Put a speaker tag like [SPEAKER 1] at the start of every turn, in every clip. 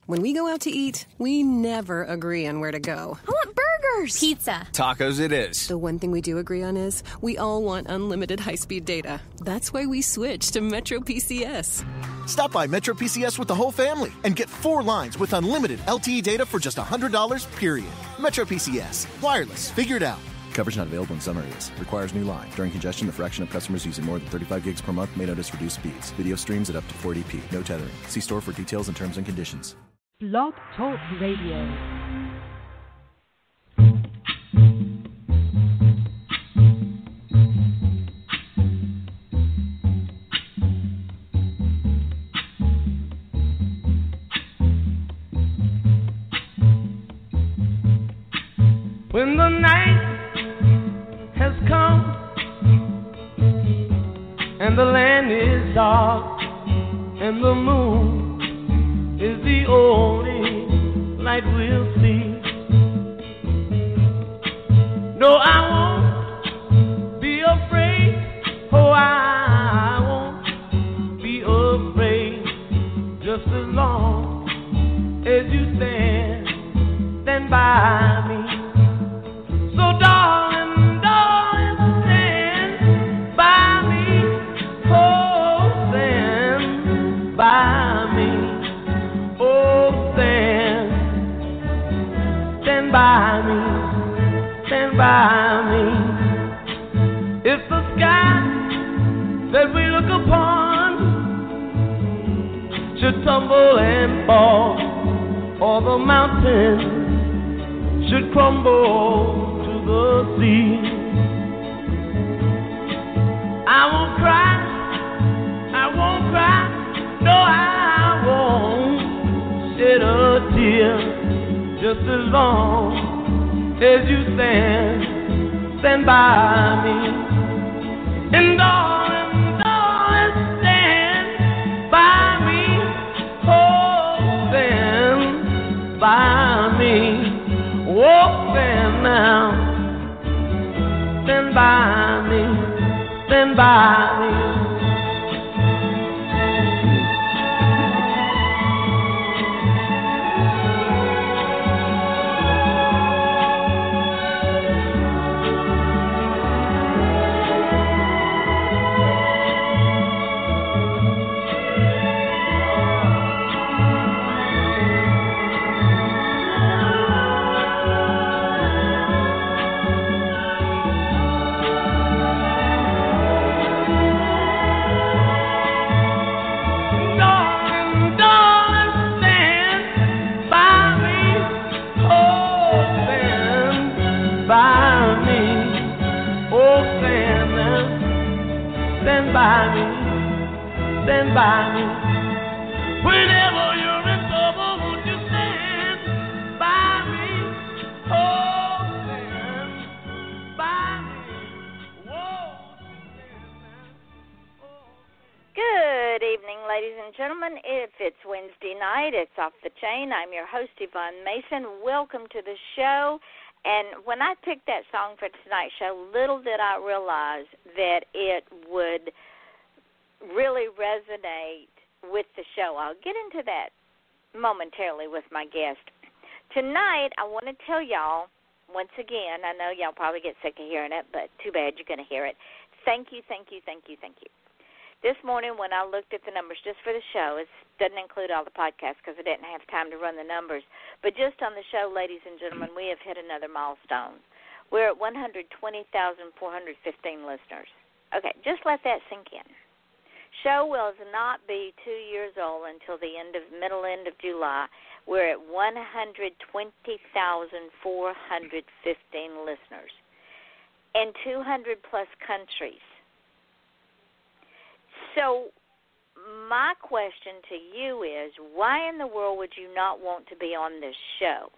[SPEAKER 1] When we go out to eat, we never agree on where to go.
[SPEAKER 2] I want burgers.
[SPEAKER 3] Pizza.
[SPEAKER 4] Tacos it is.
[SPEAKER 1] The one thing we do agree on is we all want unlimited high-speed data. That's why we switched to Metro PCS.
[SPEAKER 5] Stop by Metro PCS with the whole family and get 4 lines with unlimited LTE data for just $100, period. Metro PCS. Wireless. Figured out.
[SPEAKER 6] Coverage not available in some areas. Requires new line. During congestion, the fraction of customers using more than 35 gigs per month may notice reduced speeds. Video streams at up to 480p. No tethering. See store for details and terms and conditions.
[SPEAKER 7] Blog Talk Radio.
[SPEAKER 8] When the night has come and the land is dark and the moon is the only light we'll see. No, I won't be afraid. Oh, I won't be afraid. Just as long as you stand by me. So darling, darling, stand by me. Oh, stand by me. Oh, stand by me. Stand by me. If the sky that we look upon should tumble and fall, or the mountains should crumble the sea, I won't cry, no, I won't shed a tear, just as long as you stand by me. And darling, stand by me, oh, stand by me, oh, stand now. Stand by me, stand by me. Stand by me. Whenever you're in trouble, won't you stand by me? Oh, stand by me. Whoa.
[SPEAKER 9] Good evening, ladies and gentlemen. If it's Wednesday night, it's Off the Chain. I'm your host, Yvonne Mason. Welcome to the show. And when I picked that song for tonight's show, little did I realize that it would really resonate with the show. I'll get into that momentarily with my guest. Tonight, I want to tell y'all, once again, I know y'all probably get sick of hearing it, but too bad you're going to hear it. Thank you, thank you, thank you, thank you. This morning when I looked at the numbers just for the show, it doesn't include all the podcasts because I didn't have time to run the numbers, but just on the show, ladies and gentlemen, we have hit another milestone. We're at 120,415 listeners. Okay, just let that sink in. Show will not be 2 years old until the middle end of July. We're at 120,415 listeners in 200-plus countries. So my question to you is, why in the world would you not want to be on this show?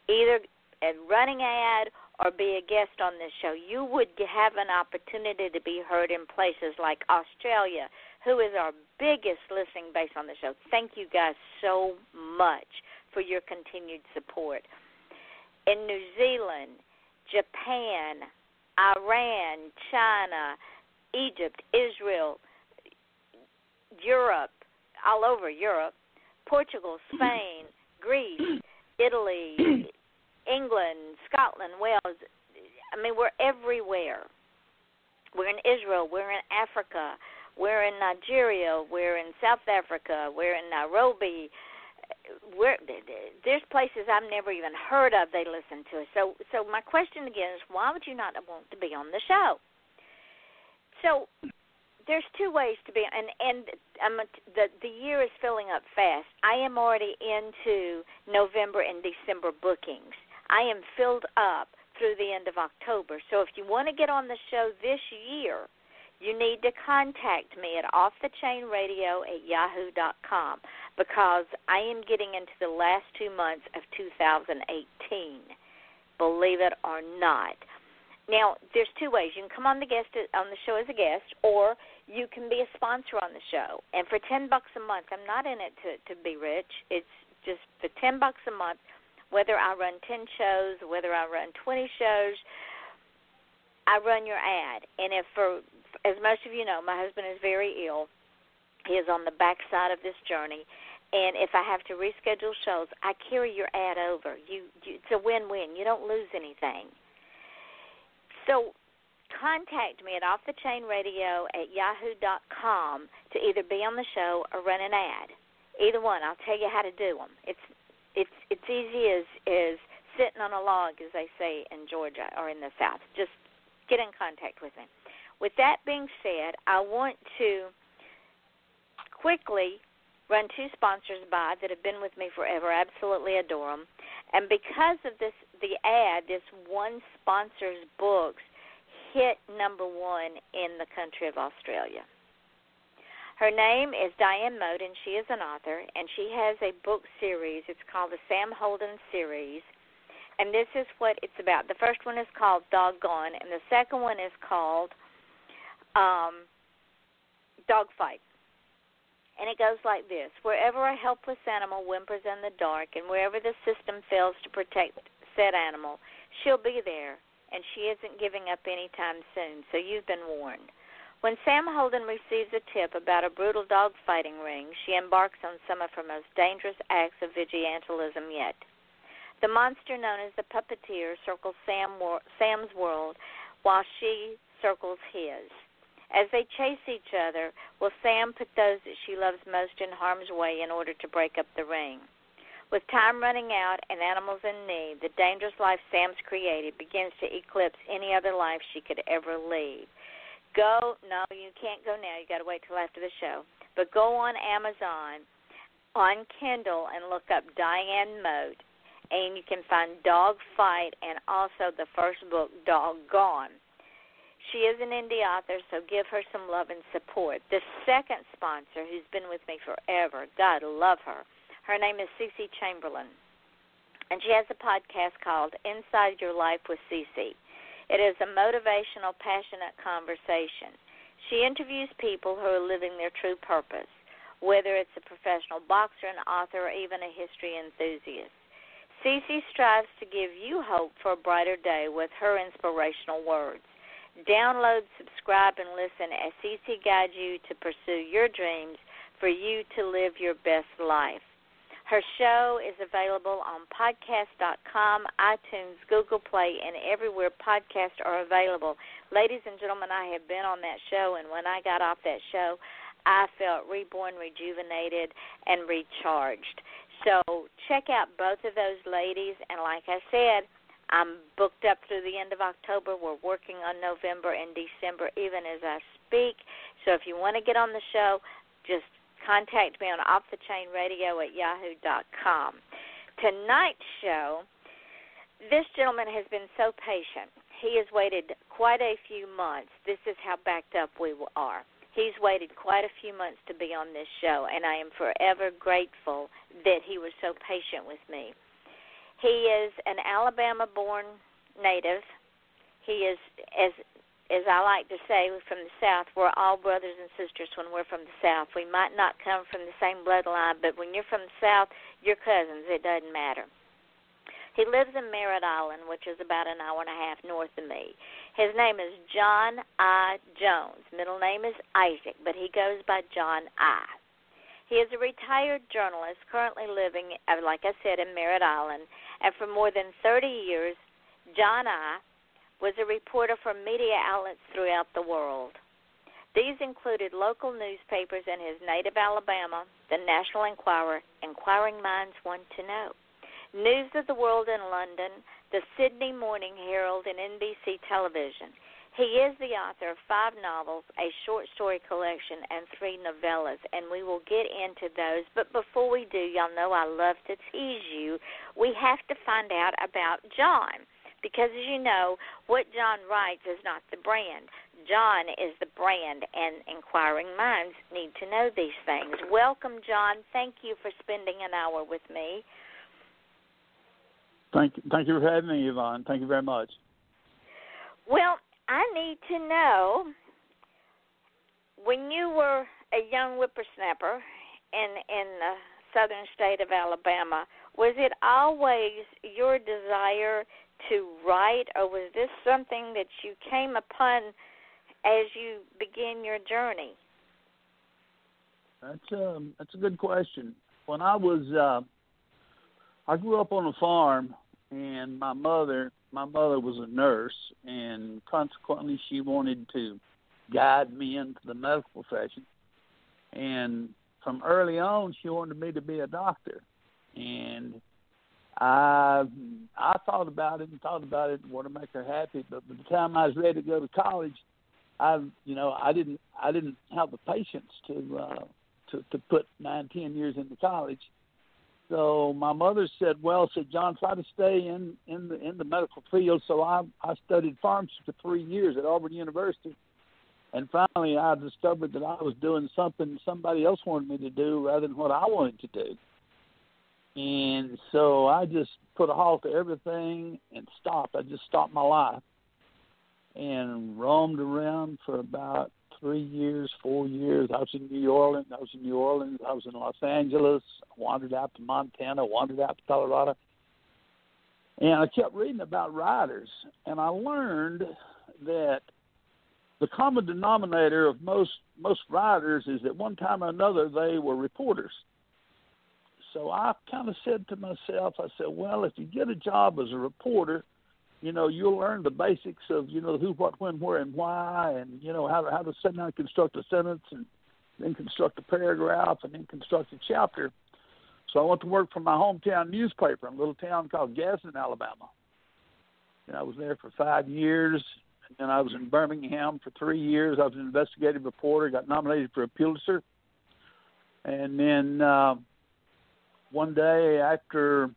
[SPEAKER 9] Either a running ad or be a guest on this show. You would have an opportunity to be heard in places like Australia, who is our biggest listening base on the show. Thank you guys so much for your continued support. In New Zealand, Japan, Iran, China, Egypt, Israel, Europe, all over Europe, Portugal, Spain, Greece, Italy, England, Scotland, Wales. I mean, we're everywhere. We're in Israel. We're in Africa. We're in Nigeria. We're in South Africa. We're in Nairobi. There's places I've never even heard of they listen to us. So my question again is, why would you not want to be on the show? So there's two ways to be, and the year is filling up fast. I am already into November and December bookings. I am filled up through the end of October. So if you want to get on the show this year, you need to contact me at offthechainradio@yahoo.com, because I am getting into the last 2 months of 2018, believe it or not. Now, there's two ways. You can come on the show as a guest, or you can be a sponsor on the show. And for $10 a month, I'm not in it to be rich. It's just for $10 a month, whether I run 10 shows, whether I run 20 shows, I run your ad. And as most of you know, my husband is very ill. He is on the backside of this journey. And if I have to reschedule shows, I carry your ad over. It's a win-win. You don't lose anything. So contact me at offthechainradio@yahoo.com to either be on the show or run an ad. Either one. I'll tell you how to do them. It's easy as sitting on a log, as they say in Georgia or in the South. Just get in contact with me. With that being said, I want to quickly run two sponsors by that have been with me forever. Absolutely adore them. And because of this, the ad, this one sponsor's books hit #1 in the country of Australia. Her name is Diane Mote, and she is an author, and she has a book series. It's called the Sam Holden series, and this is what it's about. The first one is called Doggone, and the second one is called Dogfight. And it goes like this: wherever a helpless animal whimpers in the dark, and wherever the system fails to protect said animal, she'll be there, and she isn't giving up anytime soon, so you've been warned. When Sam Holden receives a tip about a brutal dog-fighting ring, she embarks on some of her most dangerous acts of vigilantism yet. The monster known as the puppeteer circles Sam's world while she circles his. As they chase each other, will Sam put those that she loves most in harm's way in order to break up the ring? With time running out and animals in need, the dangerous life Sam's created begins to eclipse any other life she could ever lead. No, you can't go now. You got to wait till after the show. But go on Amazon, on Kindle, and look up Diane Mote, and you can find Dogfight and also the first book, Doggone. She is an indie author, so give her some love and support. The second sponsor, who's been with me forever, God love her, her name is Cece Chamberlain, and she has a podcast called Inside Your Life with Cece. It is a motivational, passionate conversation. She interviews people who are living their true purpose, whether it's a professional boxer, an author, or even a history enthusiast. Cece strives to give you hope for a brighter day with her inspirational words. Download, subscribe, and listen as Cece guides you to pursue your dreams for you to live your best life. Her show is available on podcast.com, iTunes, Google Play, and everywhere podcasts are available. Ladies and gentlemen, I have been on that show, and when I got off that show, I felt reborn, rejuvenated, and recharged. So check out both of those ladies, and like I said, I'm booked up through the end of October. We're working on November and December even as I speak. So if you want to get on the show, just contact me on offthechainradio@yahoo.com. Tonight's show, this gentleman has been so patient. He has waited quite a few months. This is how backed up we are. He's waited quite a few months to be on this show, and I am forever grateful that he was so patient with me. He is an Alabama-born native. He is, as I like to say, from the South. We're all brothers and sisters when we're from the South. We might not come from the same bloodline, but when you're from the South, you're cousins. It doesn't matter. He lives in Merritt Island, which is about an hour and a half north of me. His name is John I. Jones. Middle name is Isaac, but he goes by John I. He is a retired journalist currently living, like I said, in Merritt Island. And for more than 30 years, John I. was a reporter for media outlets throughout the world. These included local newspapers in his native Alabama, the National Enquirer, Inquiring Minds Want to Know, News of the World in London, the Sydney Morning Herald, and NBC Television. He is the author of 5 novels, a short story collection, and 3 novellas, and we will get into those. But before we do, y'all know I love to tease you. We have to find out about John, because, as you know, what John writes is not the brand. John is the brand, and inquiring minds need to know these things. Welcome, John. Thank you for spending an hour with me.
[SPEAKER 2] Thank you for having me, Yvonne. Thank you very much.
[SPEAKER 9] Well, I need to know, when you were a young whippersnapper in the southern state of Alabama, was it always your desire to write, or was this something that you came upon as you begin your journey?
[SPEAKER 2] That's a good question. When I grew up on a farm, and my mother was a nurse, and consequently she wanted to guide me into the medical profession. And from early on, she wanted me to be a doctor. And I thought about it and wanted to make her happy. But by the time I was ready to go to college, I didn't have the patience to put 9-10 years into college. So my mother said, John, try to stay in the medical field. So I studied pharmacy for 3 years at Auburn University. And finally I discovered that I was doing something somebody else wanted me to do rather than what I wanted to do. And so I just put a halt to everything and stopped. I just stopped my life and roamed around for about 4 years. I was in New Orleans. I was in Los Angeles. Wandered out to Montana. Wandered out to Colorado. And I kept reading about writers. And I learned that the common denominator of most writers is that one time or another they were reporters. So I kind of said to myself, if you get a job as a reporter, you'll learn the basics of, who, what, when, where, and why, and, how to sit down and construct a sentence, and then construct a paragraph, and then construct a chapter. So I went to work for my hometown newspaper in a little town called Gadsden, Alabama. And I was there for 5 years, and then I was in Birmingham for 3 years. I was an investigative reporter, got nominated for a Pulitzer. And then one day after...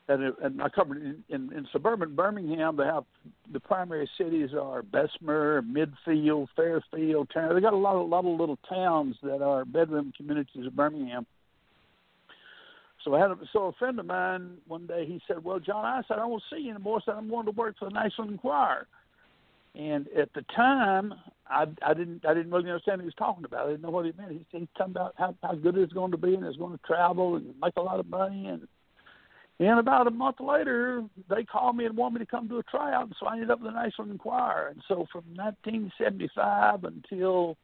[SPEAKER 2] And I covered in suburban Birmingham. They have the primary cities are Bessemer, Midfield, Fairfield, Turner. They got a lot of little towns that are bedroom communities of Birmingham. So a friend of mine one day, he said, "Well, John," I said, "I won't see you anymore." I said, "I'm going to work for the National Enquirer." And at the time, I didn't really understand what he was talking about. I didn't know what he meant. He's talking about how good it's going to be, and it's going to travel and make a lot of money. And about a month later, they called me and wanted me to come do a tryout, and so I ended up with the National Enquirer. And so from 1975 until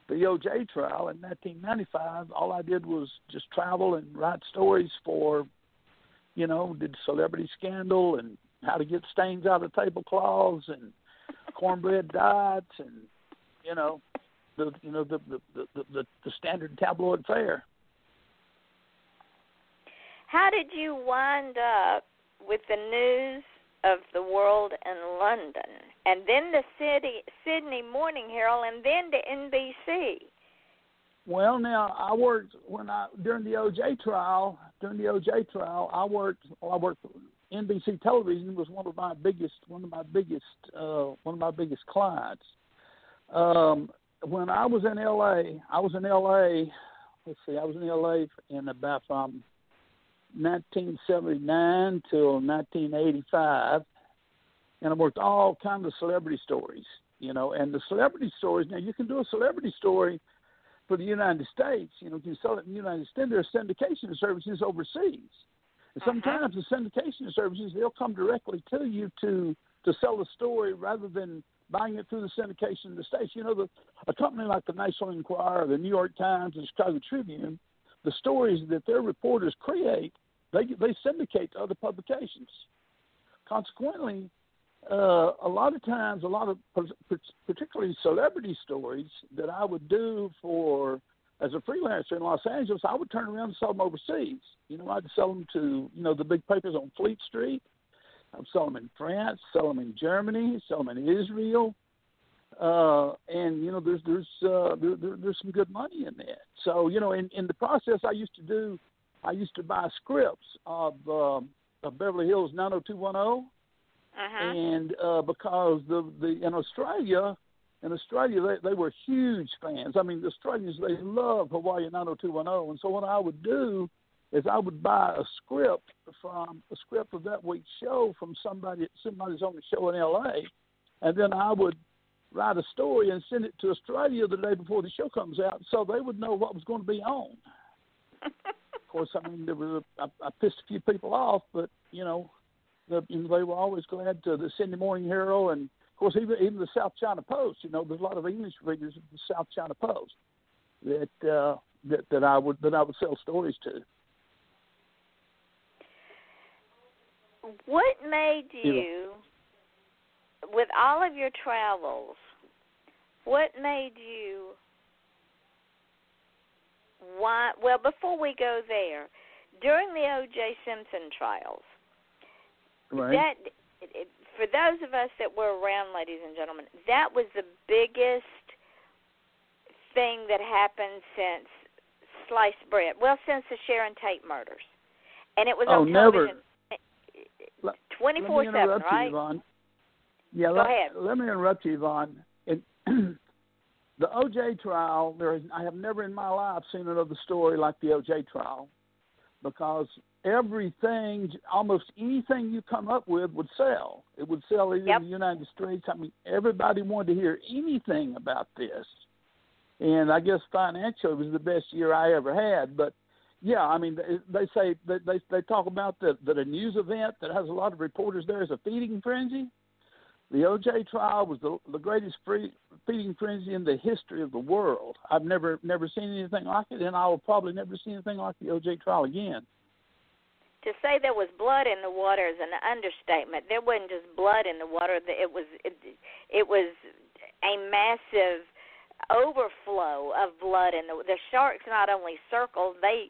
[SPEAKER 2] the OJ trial in 1995, all I did was just travel and write stories for, did Celebrity Scandal and how to get stains out of tablecloths and cornbread diets and, the standard tabloid fare.
[SPEAKER 9] How did you wind up with the News of the World in London, and then the Sydney Morning Herald, and then the NBC?
[SPEAKER 2] Well, now I worked during the OJ trial. I worked NBC Television was one of my biggest clients. When I was in LA, in about from 1979 till 1985, and I worked all kinds of celebrity stories, and the celebrity stories, now you can do a celebrity story for the United States, you can sell it in the United States. There are syndication services overseas. And sometimes the syndication services, they'll come directly to you to sell the story rather than buying it through the syndication in the States. You know, a company like the National Enquirer, the New York Times, the Chicago Tribune, the stories that their reporters create, they syndicate to other publications. Consequently, a lot of times, particularly celebrity stories that I would do as a freelancer in Los Angeles, I would turn around and sell them overseas. You know, I'd sell them to, the big papers on Fleet Street. I'd sell them in France, sell them in Germany, sell them in Israel. And, there's some good money in that. So, in the process, I used to buy scripts of Beverly Hills 90210. And because in Australia, they were huge fans. I mean, the Australians, they love Hawaii 90210. And so what I would do is I would buy a script of that week's show from somebody's on the show in L.A., and then I would write a story and send it to Australia the day before the show comes out, so they would know what was going to be on. Of course, I mean, I pissed a few people off, but they were always glad to. The Sydney Morning Herald, and of course even the South China Post. There's a lot of English readers of the South China Post that I would sell stories to.
[SPEAKER 9] What made you, with all of your travels, what made you want? Well, before we go there, during the O.J. Simpson trials.
[SPEAKER 2] Right.
[SPEAKER 9] For those of us that were around, ladies and gentlemen, that was the biggest thing that happened since sliced bread. Well, since the Sharon Tate murders. And it was on television 24/7, right?
[SPEAKER 2] Yvonne. Yeah,
[SPEAKER 9] Go ahead.
[SPEAKER 2] Let me interrupt you, Yvonne. The O.J. trial, I have never in my life seen another story like the O.J. trial, because almost anything you come up with would sell. It would sell in the United States. I mean, everybody wanted to hear anything about this. And I guess financially it was the best year I ever had. But, yeah, I mean, they say they talk about that a news event that has a lot of reporters there is a feeding frenzy. The O.J. trial was the greatest feeding frenzy in the history of the world. I've never seen anything like it, and I will probably never see anything like the O.J. trial again.
[SPEAKER 9] To say there was blood in the water is an understatement. There wasn't just blood in the water. It was a massive overflow of blood in the sharks. Not only circled, they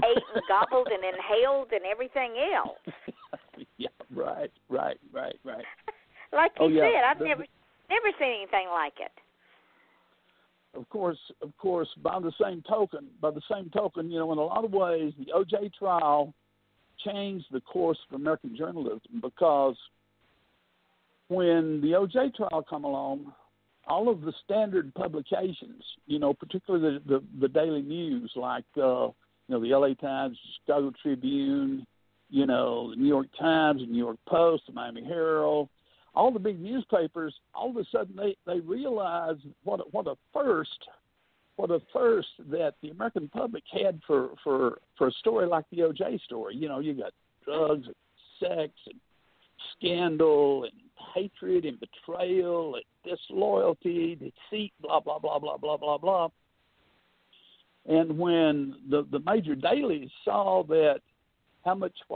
[SPEAKER 9] ate and gobbled and inhaled and everything else.
[SPEAKER 2] Yeah, right.
[SPEAKER 9] Like you said, I've never seen anything like it.
[SPEAKER 2] Of course. By the same token, in a lot of ways, the O.J. trial changed the course of American journalism, because when the O.J. trial come along, all of the standard publications, particularly the daily news, like the L.A. Times, Chicago Tribune, the New York Times, the New York Post, the Miami Herald, all the big newspapers, all of a sudden they realized what a first that the American public had for a story like the O.J. story. You got drugs and sex and scandal and hatred and betrayal and disloyalty, deceit, blah, blah, blah, blah, blah, blah, blah. And when the major dailies saw what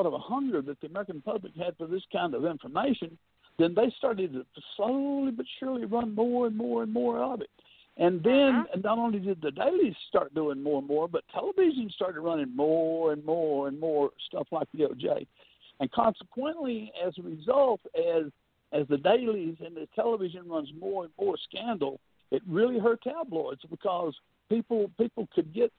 [SPEAKER 2] of a hunger that the American public had for this kind of information, then they started to slowly but surely run more and more and more of it. And then not only did the dailies start doing more and more, but television started running more and more and more stuff like the O.J. And consequently, as a result, as the dailies and the television runs more and more scandal, it really hurt tabloids, because people could get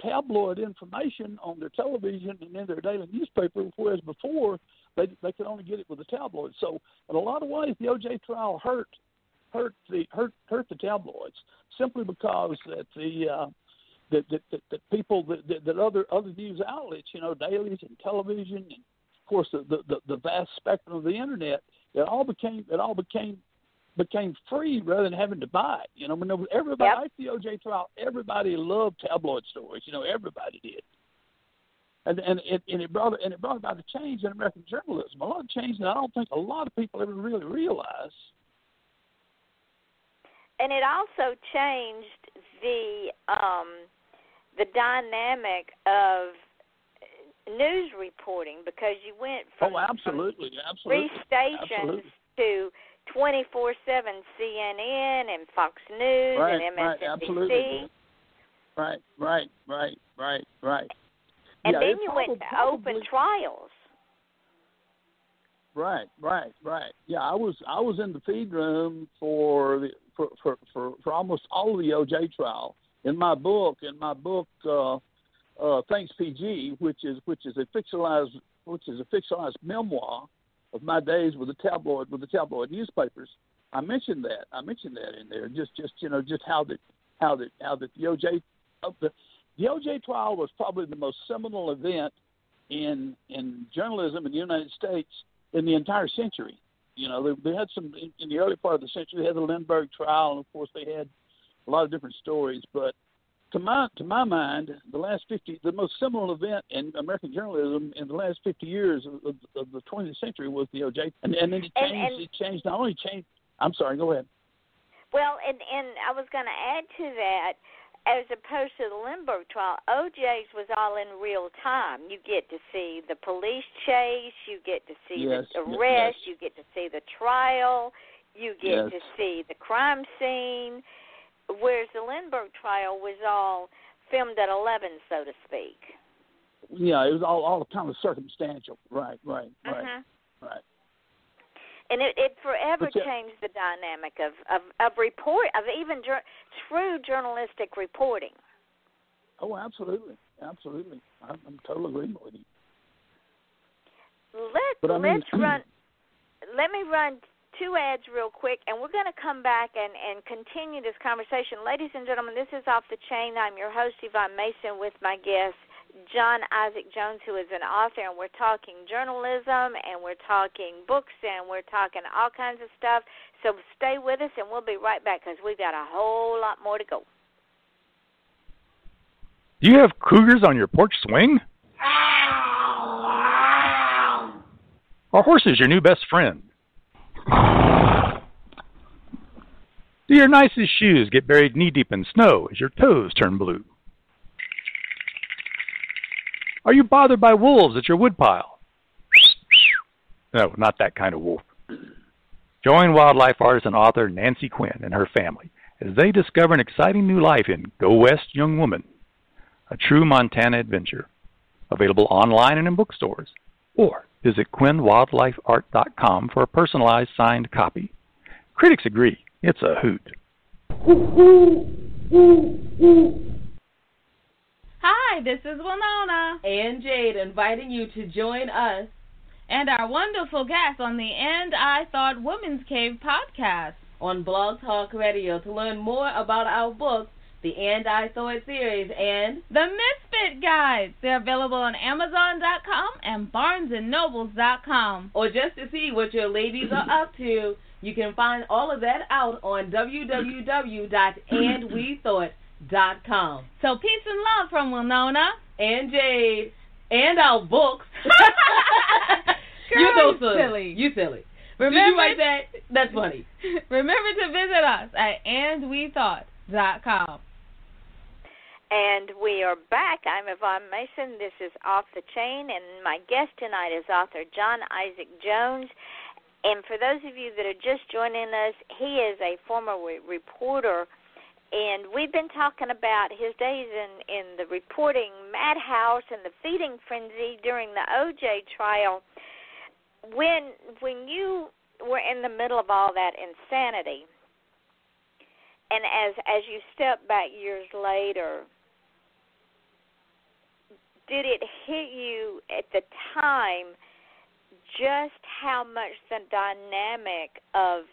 [SPEAKER 2] tabloid information on their television and in their daily newspaper, whereas before they could only get it with the tabloids. So in a lot of ways, the O.J. trial hurt the tabloids, simply because that that people that other news outlets, dailies and television, and of course the vast spectrum of the internet, it all became free rather than having to buy it. When everybody liked the O.J. trial, everybody loved tabloid stories. Everybody did. And it brought about a change in American journalism, a lot of change that I don't think a lot of people ever really realized.
[SPEAKER 9] And it also changed the dynamic of news reporting, because you went from,
[SPEAKER 2] absolutely.
[SPEAKER 9] 3 stations to 24/7 CNN and Fox News and MSNBC.
[SPEAKER 2] Absolutely. Right.
[SPEAKER 9] And then you went to open trials.
[SPEAKER 2] Right. Yeah, I was in the feed room for almost all of the OJ trial. In my book, Thanks PG, which is a fictionalized memoir of my days with the tabloid newspapers. I mentioned that in there. Just how the OJ the OJ trial was probably the most seminal event in journalism in the United States in the entire century. They had some in the early part of the century. They had the Lindbergh trial, and of course they had a lot of different stories. But to my mind, the most seminal event in American journalism in the last 50 years of the 20th century was the OJ, and then it changed. Not only changed. I'm sorry. Go ahead.
[SPEAKER 9] Well, and I was going to add to that. As opposed to the Lindbergh trial, OJ's was all in real time. You get to see the police chase, you get to see the arrest, you get to see the trial, you get to see the crime scene, whereas the Lindbergh trial was all filmed at 11, so to speak.
[SPEAKER 2] Yeah, it was all kind of circumstantial. Right.
[SPEAKER 9] And it forever changed the dynamic of even true journalistic reporting.
[SPEAKER 2] Oh, absolutely. I'm totally agreeing with you.
[SPEAKER 9] Let me run 2 ads real quick, and we're going to come back and continue this conversation. Ladies and gentlemen, this is Off the Chain. I'm your host, Yvonne Mason, with my guest, John Isaac Jones, who is an author, and we're talking journalism, and we're talking books, and we're talking all kinds of stuff. So stay with us, and we'll be right back because we've got a whole lot more to go.
[SPEAKER 3] Do you have cougars on your porch swing? Are horses your new best friend? Do your nicest shoes get buried knee-deep in snow as your toes turn blue? Are you bothered by wolves at your woodpile? No, not that kind of wolf. Join wildlife artist and author Nancy Quinn and her family as they discover an exciting new life in Go West, Young Woman, a true Montana adventure. Available online and in bookstores. Or visit QuinnWildlifeArt.com for a personalized signed copy. Critics agree, it's a hoot.
[SPEAKER 4] Hi, this is Winona
[SPEAKER 10] and Jade inviting you to join us
[SPEAKER 4] and our wonderful guests on the And I Thought Women's Cave podcast
[SPEAKER 10] on Blog Talk Radio to learn more about our books, the And I Thought series, and
[SPEAKER 4] the Misfit Guides. They're available on Amazon.com and BarnesandNobles.com.
[SPEAKER 10] Or just to see what your ladies are up to, you can find all of that out on www.andwethought.com.
[SPEAKER 4] So peace and love from Winona
[SPEAKER 10] and Jade and our books.
[SPEAKER 4] Girl,
[SPEAKER 10] You're so
[SPEAKER 4] silly.
[SPEAKER 10] You silly. Remember, did you write that? That's funny.
[SPEAKER 4] Remember to visit us at andwethought.com.
[SPEAKER 9] And we are back. I'm Yvonne Mason. This is Off the Chain, and my guest tonight is author John Isaac Jones. And for those of you that are just joining us, he is a former reporter, and we've been talking about his days in the reporting madhouse and the feeding frenzy during the OJ trial. When you were in the middle of all that insanity, and as you step back years later, did it hit you at the time just how much the dynamic of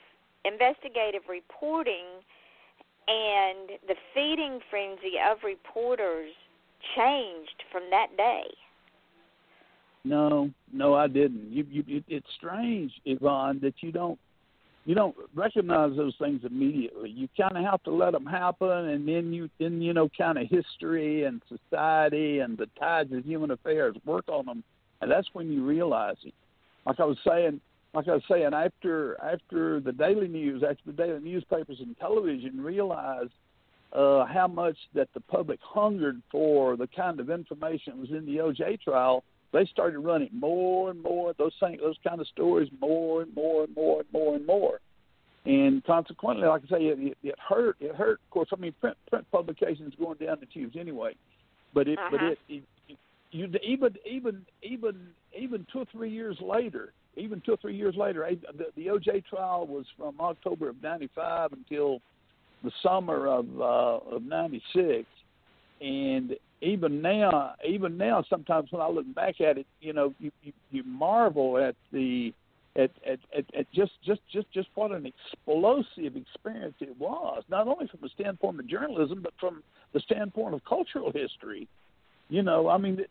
[SPEAKER 9] investigative reporting and the feeding frenzy of reporters changed from that day?
[SPEAKER 2] No, I didn't. It's strange, Yvonne, that you don't recognize those things immediately. You kind of have to let them happen, and then kind of history and society and the tides of human affairs work on them, and that's when you realize it. Like I was saying, like I was saying, after the daily news, after the daily newspapers and television realized how much that the public hungered for the kind of information that was in the O.J. trial, they started running more and more those kind of stories, more and more and more and more and more. And consequently, like I say, it hurt. It hurt. Of course, I mean, print publications going down the tubes anyway. But even 2 or 3 years later, the O.J. trial was from October of '95 until the summer of '96, and even now, sometimes when I look back at it, you marvel at just what an explosive experience it was. Not only from the standpoint of journalism, but from the standpoint of cultural history. I mean,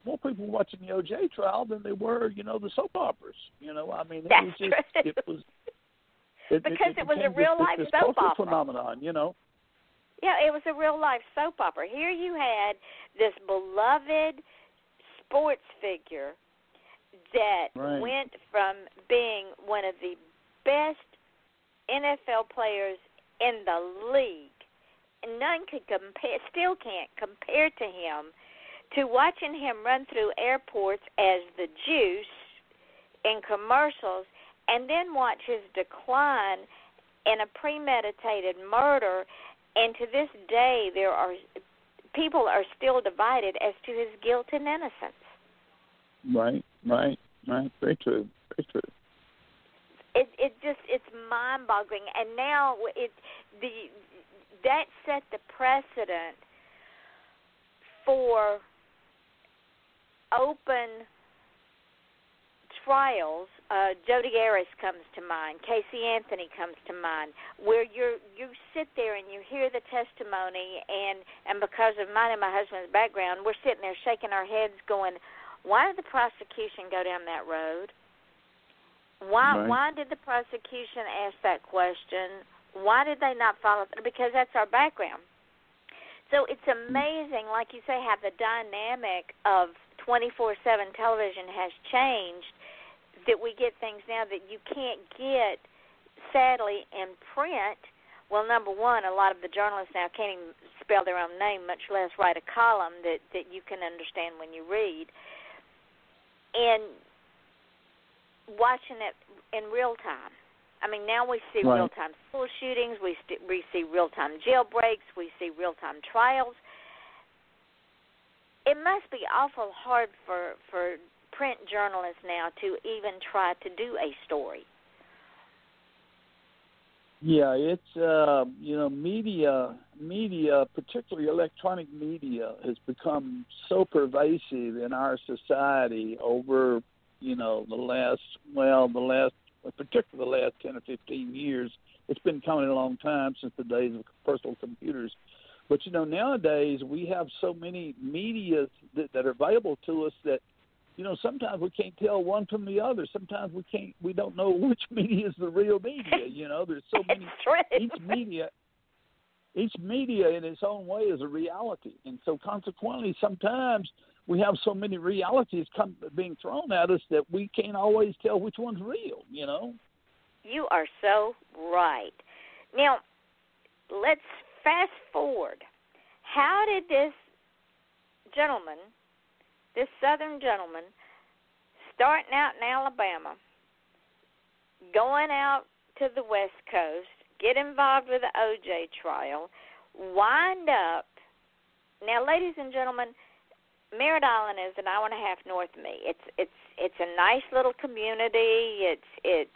[SPEAKER 2] more people watching the O.J. trial than they were, the soap operas. I mean, it was a real life soap opera phenomenon.
[SPEAKER 9] Yeah, it was a real life soap opera. Here you had this beloved sports figure that went from being one of the best NFL players in the league. None could compare, still can't compare to him, to watching him run through airports as the Juice in commercials, and then watch his decline in a premeditated murder. And to this day, people are still divided as to his guilt and innocence.
[SPEAKER 2] Right. Very true.
[SPEAKER 9] It's mind-boggling, and now that set the precedent for open trials. Jodi Arias comes to mind. Casey Anthony comes to mind, where you sit there and you hear the testimony, and because of mine and my husband's background, we're sitting there shaking our heads going, why did the prosecution go down that road? Why did the prosecution ask that question? Why did they not follow through? Because that's our background. So it's amazing, like you say, how the dynamic of 24/7 television has changed, that we get things now that you can't get, sadly, in print. Well, number one, a lot of the journalists now can't even spell their own name, much less write a column that you can understand when you read. And watching it in real time. I mean, now we see real-time school shootings, we see real-time jailbreaks, we see real-time trials. It must be awful hard for print journalists now to even try to do a story.
[SPEAKER 2] Yeah, it's media, particularly electronic media, has become so pervasive in our society over particularly the last 10 or 15 years. It's been coming a long time, since the days of personal computers. But nowadays we have so many medias that are available to us that sometimes we can't tell one from the other. Sometimes we don't know which media is the real media. There's so many. Each media in its own way is a reality, and so consequently, sometimes we have so many realities being thrown at us that we can't always tell which one's real.
[SPEAKER 9] You are so right. Now, let's fast forward. How did this gentleman, this Southern gentleman, starting out in Alabama, going out to the West Coast, get involved with the O.J. trial, wind up? Now, ladies and gentlemen, Merritt Island is an hour and a half north of me. It's a nice little community. It's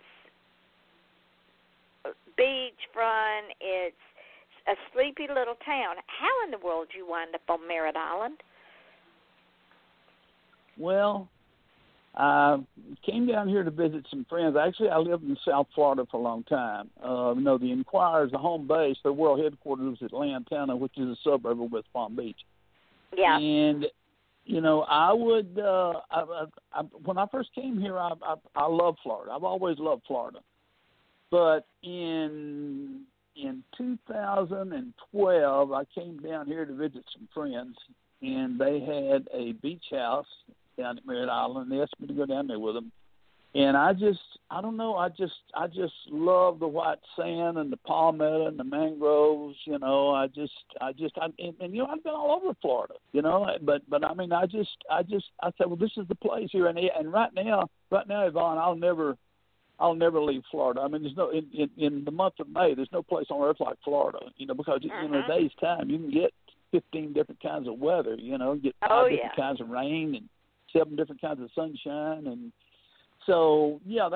[SPEAKER 9] beachfront. It's a sleepy little town. How in the world did you wind up on Merritt Island?
[SPEAKER 2] Well, I came down here to visit some friends. Actually, I lived in South Florida for a long time. The Enquirer is the home base. Their world headquarters is at Lantana, which is a suburb of West Palm Beach.
[SPEAKER 9] Yeah.
[SPEAKER 2] And I would when I first came here, I love Florida. I've always loved Florida. But in 2012, I came down here to visit some friends, and they had a beach house down at Merritt Island. They asked me to go down there with them. And I don't know, I just love the white sand and the palmetto and the mangroves, you know. And you know, I've been all over Florida, you know, but I mean, I said, well, this is the place here, and right now, Yvonne, I'll never leave Florida. I mean, there's no in the month of May, there's no place on earth like Florida, you know, because in a day's time you can get 15 different kinds of weather, you know, get 5 different kinds of rain and 7 different kinds of sunshine. And so, yeah,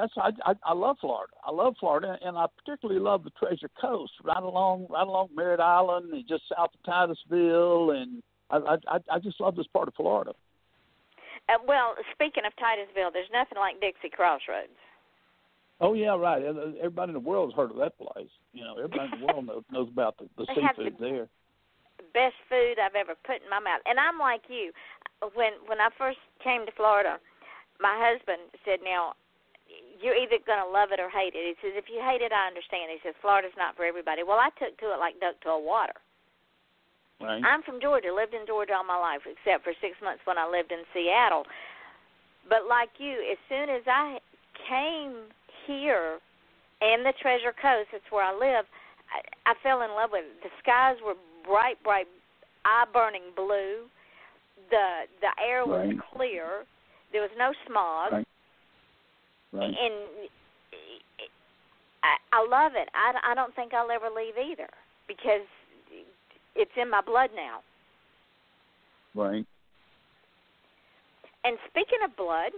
[SPEAKER 2] I love Florida. I love Florida, and I particularly love the Treasure Coast, right along Merritt Island and just south of Titusville, and I just love this part of Florida.
[SPEAKER 9] Well, speaking of Titusville, there's nothing like Dixie Crossroads.
[SPEAKER 2] Oh, yeah, right. Everybody in the world has heard of that place. You know, everybody in the world knows about the seafood there.
[SPEAKER 9] Best food I've ever put in my mouth. And I'm like you. When I first came to Florida, my husband said, now, you're either going to love it or hate it. He says, if you hate it, I understand. He says, Florida's not for everybody. Well, I took to it like duck to a water.
[SPEAKER 2] Right.
[SPEAKER 9] I'm from Georgia, lived in Georgia all my life, except for 6 months when I lived in Seattle. But like you, as soon as I came here in the Treasure Coast, that's where I live, I fell in love with it. The skies were bright, eye-burning blue. The air was clear. There was no smog.
[SPEAKER 2] Right.
[SPEAKER 9] And I love it. I don't think I'll ever leave either because it's in my blood now.
[SPEAKER 2] Right.
[SPEAKER 9] And speaking of blood,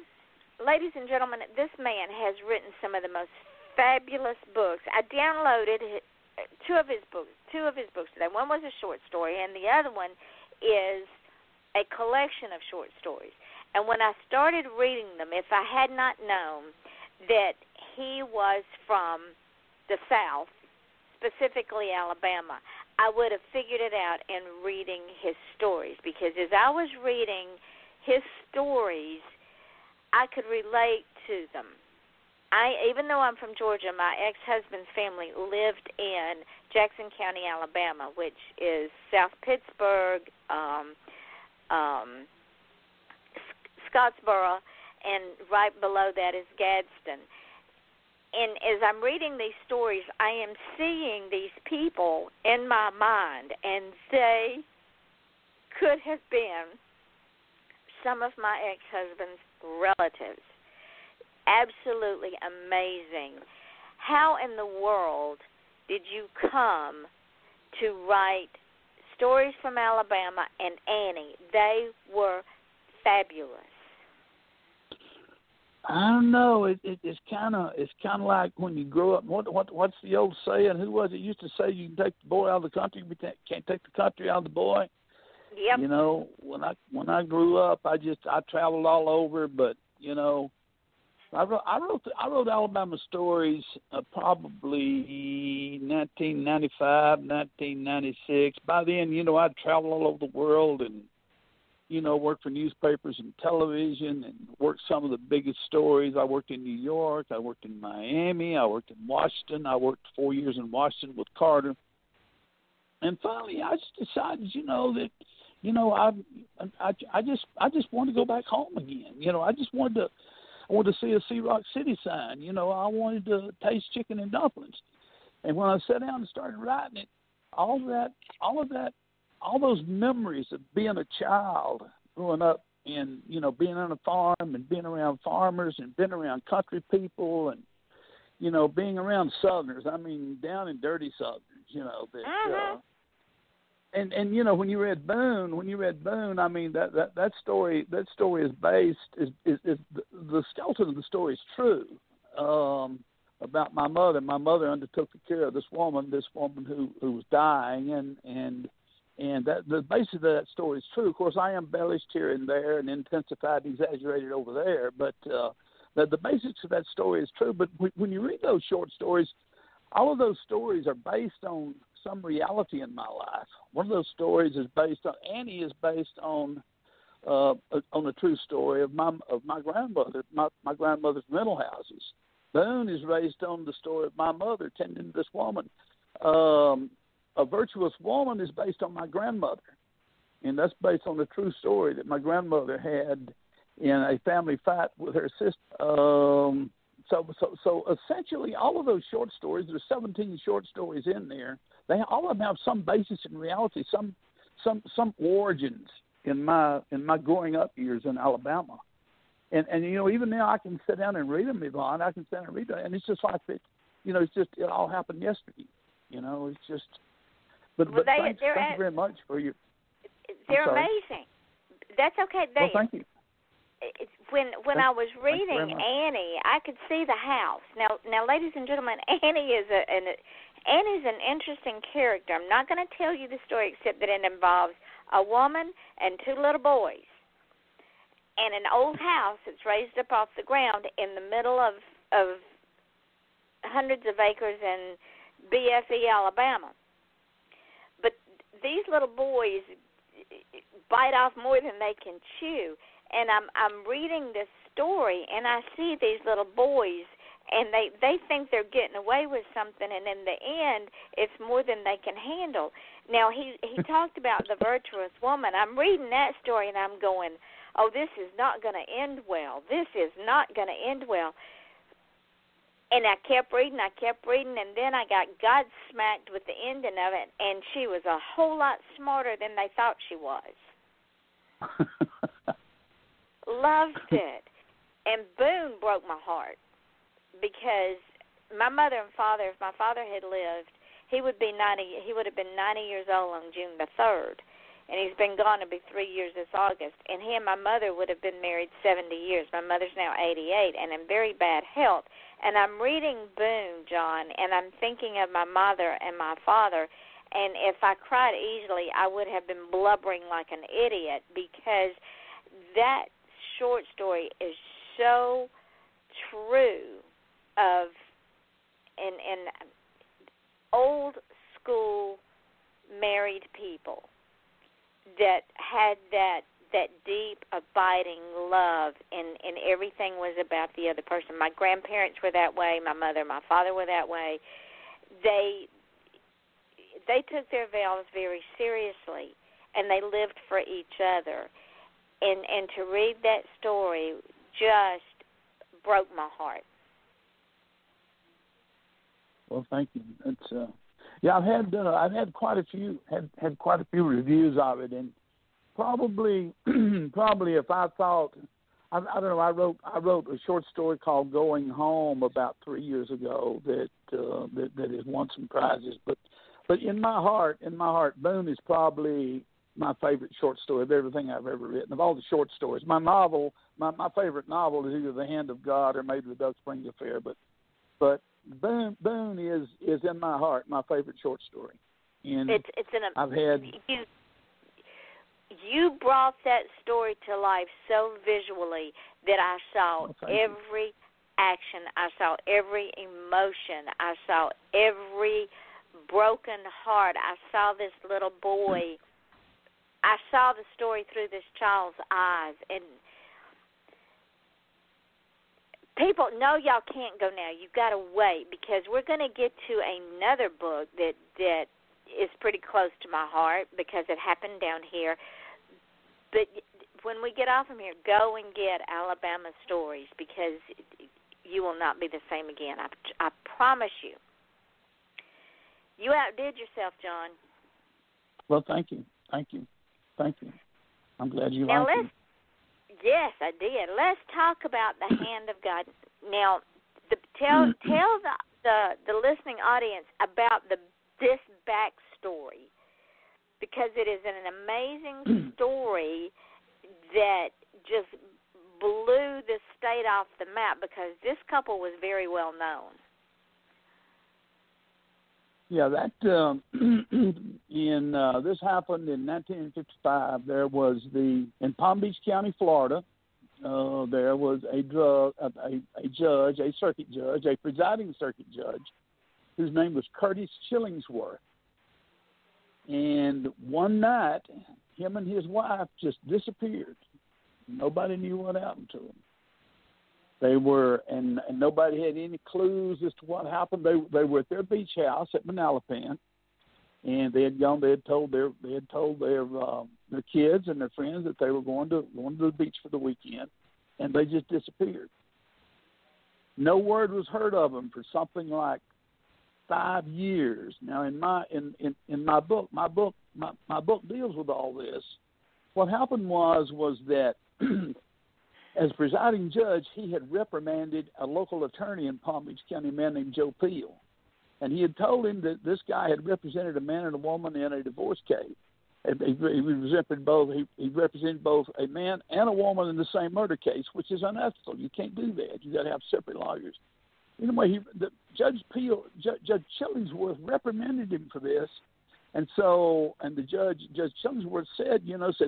[SPEAKER 9] ladies and gentlemen, this man has written some of the most fabulous books. I downloaded two of his books today. One was a short story, and the other one is a collection of short stories. And when I started reading them, if I had not known that he was from the South, specifically Alabama, I would have figured it out in reading his stories, because as I was reading his stories, I could relate to them. Even though I'm from Georgia, my ex-husband's family lived in Jackson County, Alabama, which is South Pittsburgh, Scottsboro, and right below that is Gadsden. And as I'm reading these stories, I am seeing these people in my mind, and they could have been some of my ex-husband's relatives. Absolutely amazing. How in the world did you come to write Stories from Alabama and Annie? They were fabulous.
[SPEAKER 2] I don't know. It's kind of like when you grow up. What's the old saying? Who was it used to say? You can take the boy out of the country, but can't take the country out of the boy.
[SPEAKER 9] Yep.
[SPEAKER 2] You know, when I grew up, I traveled all over, but you know, I wrote Alabama stories probably 1995, 1996. By then, you know, I'd traveled all over the world and, you know, worked for newspapers and television and worked some of the biggest stories. I worked in New York. I worked in Miami. I worked in Washington. I worked 4 years in Washington with Carter. And finally, I just decided, you know, that, you know, I just wanted to go back home again. You know, I wanted to see a Sea Rock City sign. You know, I wanted to taste chicken and dumplings. And when I sat down and started writing it, all those memories of being a child, growing up and, you know, being on a farm and being around farmers and being around country people and, you know, being around Southerners. I mean, down and dirty Southerners, you know, that, and you know, when you read Boone, I mean, that story is based is the skeleton of the story is true about my mother. My mother undertook the care of this woman who was dying, and that the basis of that story is true. Of course, I embellished here and there and intensified and exaggerated over there, but the basics of that story is true. But when you read those short stories, all of those stories are based on some reality in my life. One of those stories is based on Annie is based on a true story of my grandmother, my grandmother's rental houses. Boone is based on the story of my mother tending to this woman. A Virtuous Woman is based on my grandmother, and that's based on the true story that my grandmother had in a family fight with her sister. So essentially, all of those short stories, there's 17 short stories in there. They all of them have some basis in reality, some origins in my growing up years in Alabama. And even now I can sit down and read them, Yvonne. I can sit down and read them, and it's just like that. It's just it all happened yesterday. It's just. But thank you very much for your.
[SPEAKER 9] They're amazing. That's okay.
[SPEAKER 2] Well, thank you.
[SPEAKER 9] When I was reading Annie, I could see the house. Now, ladies and gentlemen, Annie's an interesting character. I'm not going to tell you the story except that it involves a woman and two little boys, and an old house that's raised up off the ground in the middle of hundreds of acres in BFE, Alabama. But these little boys bite off more than they can chew. And I'm reading this story, and I see these little boys, and they think they're getting away with something, and in the end, it's more than they can handle. Now, he talked about the virtuous woman. I'm reading that story, and I'm going, oh, this is not going to end well. This is not going to end well. And I kept reading, and then I got godsmacked with the ending of it, and she was a whole lot smarter than they thought she was. Loved it. And Boone broke my heart because my mother and father, if my father had lived, he would have been 90 years old on June the 3rd. And he's been gone to be 3 years this August. And he and my mother would have been married 70 years. My mother's now 88 and in very bad health. And I'm reading Boone, John, and I'm thinking of my mother and my father. And if I cried easily, I would have been blubbering like an idiot because that short story is so true of an old school married people that had that deep abiding love and everything was about the other person. My grandparents were that way, my mother and my father were that way. They took their vows very seriously and they lived for each other. And to read that story just broke my heart.
[SPEAKER 2] Well, thank you. It's I've had quite a few reviews of it, and probably if I thought I don't know, I wrote a short story called Going Home about 3 years ago that has won some prizes, but in my heart, Boone is probably my favorite short story of everything I've ever written. Of all the short stories, my favorite novel is either The Hand of God or maybe The Duck Springs Affair. But Boone is in my heart my favorite short story. And I've had
[SPEAKER 9] you brought that story to life so visually that I saw every action, I saw every emotion, I saw every broken heart. I saw this little boy. I saw the story through this child's eyes, and people, no, y'all can't go now. You've got to wait because we're going to get to another book that is pretty close to my heart because it happened down here. But when we get off from here, go and get Alabama Stories because you will not be the same again. I promise you. You outdid yourself, John.
[SPEAKER 2] Well, thank you. I'm glad you
[SPEAKER 9] now
[SPEAKER 2] liked it.
[SPEAKER 9] Yes, I did. Let's talk about the Hand of God. Now, tell the listening audience about this backstory because it is an amazing story that just blew the state off the map because this couple was very well known.
[SPEAKER 2] Yeah, that this happened in 1955. There was in Palm Beach County, Florida. There was a presiding circuit judge, whose name was Curtis Chillingsworth. And one night, him and his wife just disappeared. Nobody knew what happened to them. They were, and nobody had any clues as to what happened. They were at their beach house at Manalapan, and they had told their kids and their friends that they were going to the beach for the weekend. and they just disappeared. No word was heard of them for something like 5 years. Now, in my book deals with all this. What happened was that as presiding judge, he had reprimanded a local attorney in Palm Beach County, a man named Joe Peel, and he had told him that this guy had represented a man and a woman in a divorce case. He represented both a man and a woman in the same murder case, which is unethical. You can't do that. You got to have separate lawyers. Anyway, Judge Chillingsworth reprimanded him for this, and Judge Chillingsworth said,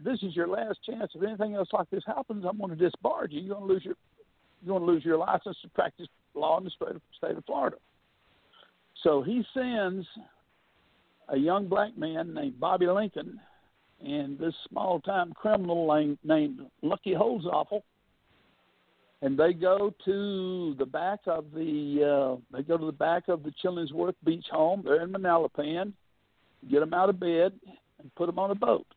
[SPEAKER 2] this is your last chance. If anything else like this happens, I'm going to disbarge you. You're going to lose your license to practice law in the state of Florida. So he sends a young black man named Bobby Lincoln and this small-time criminal named Lucky Holzoffel, and they go to the back of the Chillingsworth Beach home. They're in Manalapan. Get them out of bed and put them on a boat,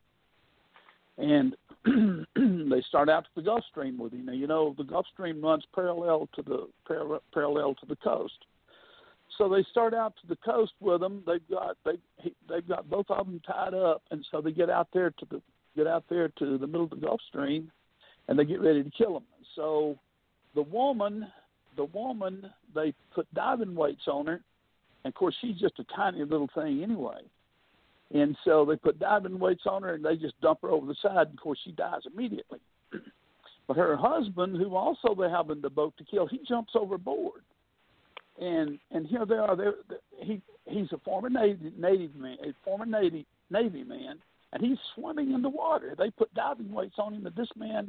[SPEAKER 2] and they start out to the Gulf Stream with him. Now, the Gulf Stream runs parallel to the coast. So they start out to the coast with them. They've got both of them tied up, and so they get out there to the middle of the Gulf Stream, and they get ready to kill them. So the woman, they put diving weights on her, and of course she's just a tiny little thing anyway. And so they put diving weights on her, and they just dump her over the side, and of course she dies immediately. But her husband, who also they have in the boat to kill, he jumps overboard. And here they are. He's a former Navy man, and he's swimming in the water. They put diving weights on him, and this man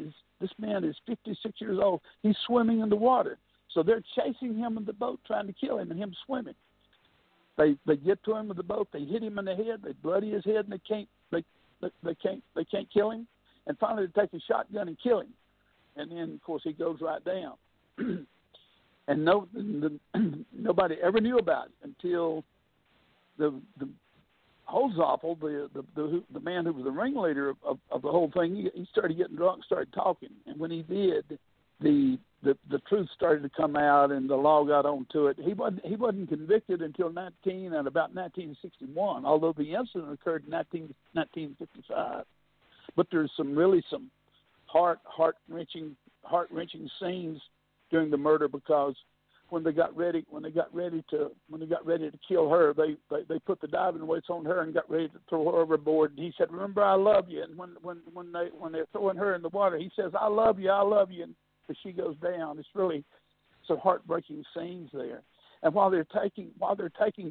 [SPEAKER 2] is 56 years old. He's swimming in the water, so they're chasing him in the boat, trying to kill him, and him swimming. They get to him with the boat. They hit him in the head. They bloody his head, and they can't kill him. And finally, they take a shotgun and kill him. And then, of course, he goes right down. And nobody ever knew about it until the Holzoffel, the man who was the ringleader of the whole thing. He started getting drunk, started talking, and when he did, the truth started to come out, and the law got onto it. He wasn't convicted until about 1961, although the incident occurred in 1955. But there's some heart-wrenching scenes during the murder, because when they got ready to kill her, they put the diving weights on her and got ready to throw her overboard. And he said, "Remember, I love you." And when they're throwing her in the water, he says, "I love you, I love you." And she goes down. It's really some heartbreaking scenes there. And while they're taking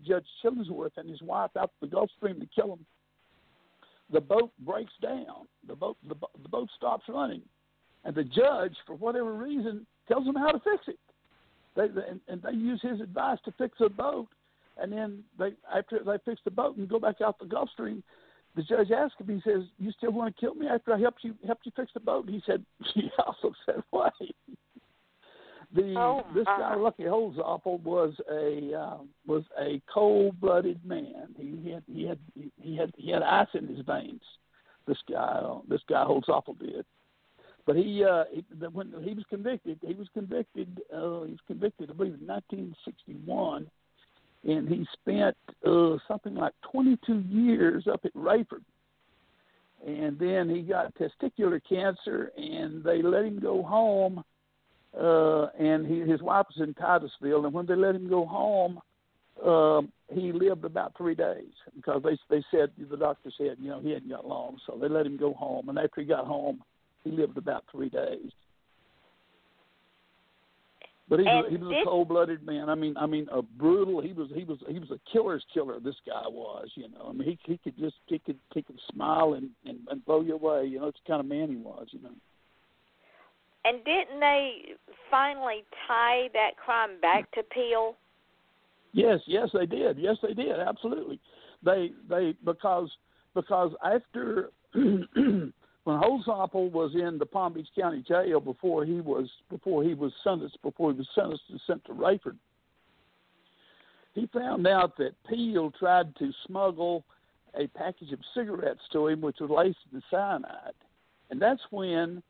[SPEAKER 2] Judge Chillingsworth and his wife out to the Gulf Stream to kill him, the boat breaks down. The boat stops running, and the judge, for whatever reason, tells them how to fix it. They use his advice to fix the boat, and then after they fix the boat and go back out the Gulf Stream, the judge asked him. He says, "You still want to kill me after I helped you fix the boat?" And he said, "He also said, why?" This guy, Lucky Holzoffel, was a cold-blooded man. He had ice in his veins. This guy Holzoffel did. But when he was convicted, I believe, in 1961, and he spent something like 22 years up at Rayford. And then he got testicular cancer, and they let him go home, and his wife was in Titusville, and when they let him go home, he lived about 3 days, because the doctor said, he hadn't got long, so they let him go home. And after he got home, he lived about 3 days. But he was a cold-blooded man. I mean, a brutal. He was a killer's killer. This guy was. He could smile and blow you away. It's the kind of man he was.
[SPEAKER 9] And didn't they finally tie that crime back to Peel?
[SPEAKER 2] Yes, they did. Yes, they did. Absolutely. They because after when Holzoffel was in the Palm Beach County Jail before he was sentenced and sent to Rayford, he found out that Peel tried to smuggle a package of cigarettes to him, which was laced with cyanide, and that's when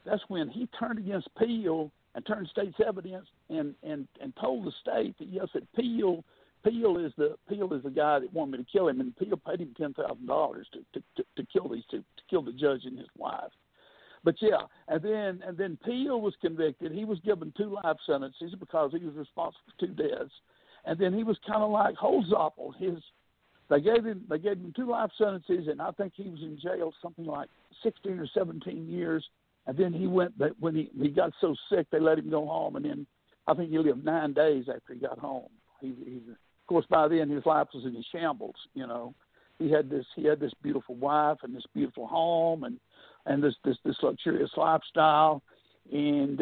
[SPEAKER 2] that's when he turned against Peel and turned state's evidence and told the state that yes, that Peel is the guy that wanted me to kill him, and Peel paid him $10,000 to kill these two, to kill the judge and his wife. But yeah, and then Peel was convicted. He was given 2 life sentences because he was responsible for 2 deaths. And then he was kind of like Holzoppel. They gave him 2 life sentences, and I think he was in jail something like 16 or 17 years. And then he went. When he got so sick, they let him go home. And then I think he lived 9 days after he got home. He of course, by then his life was in shambles. You know, he had this beautiful wife and this beautiful home and this luxurious lifestyle. And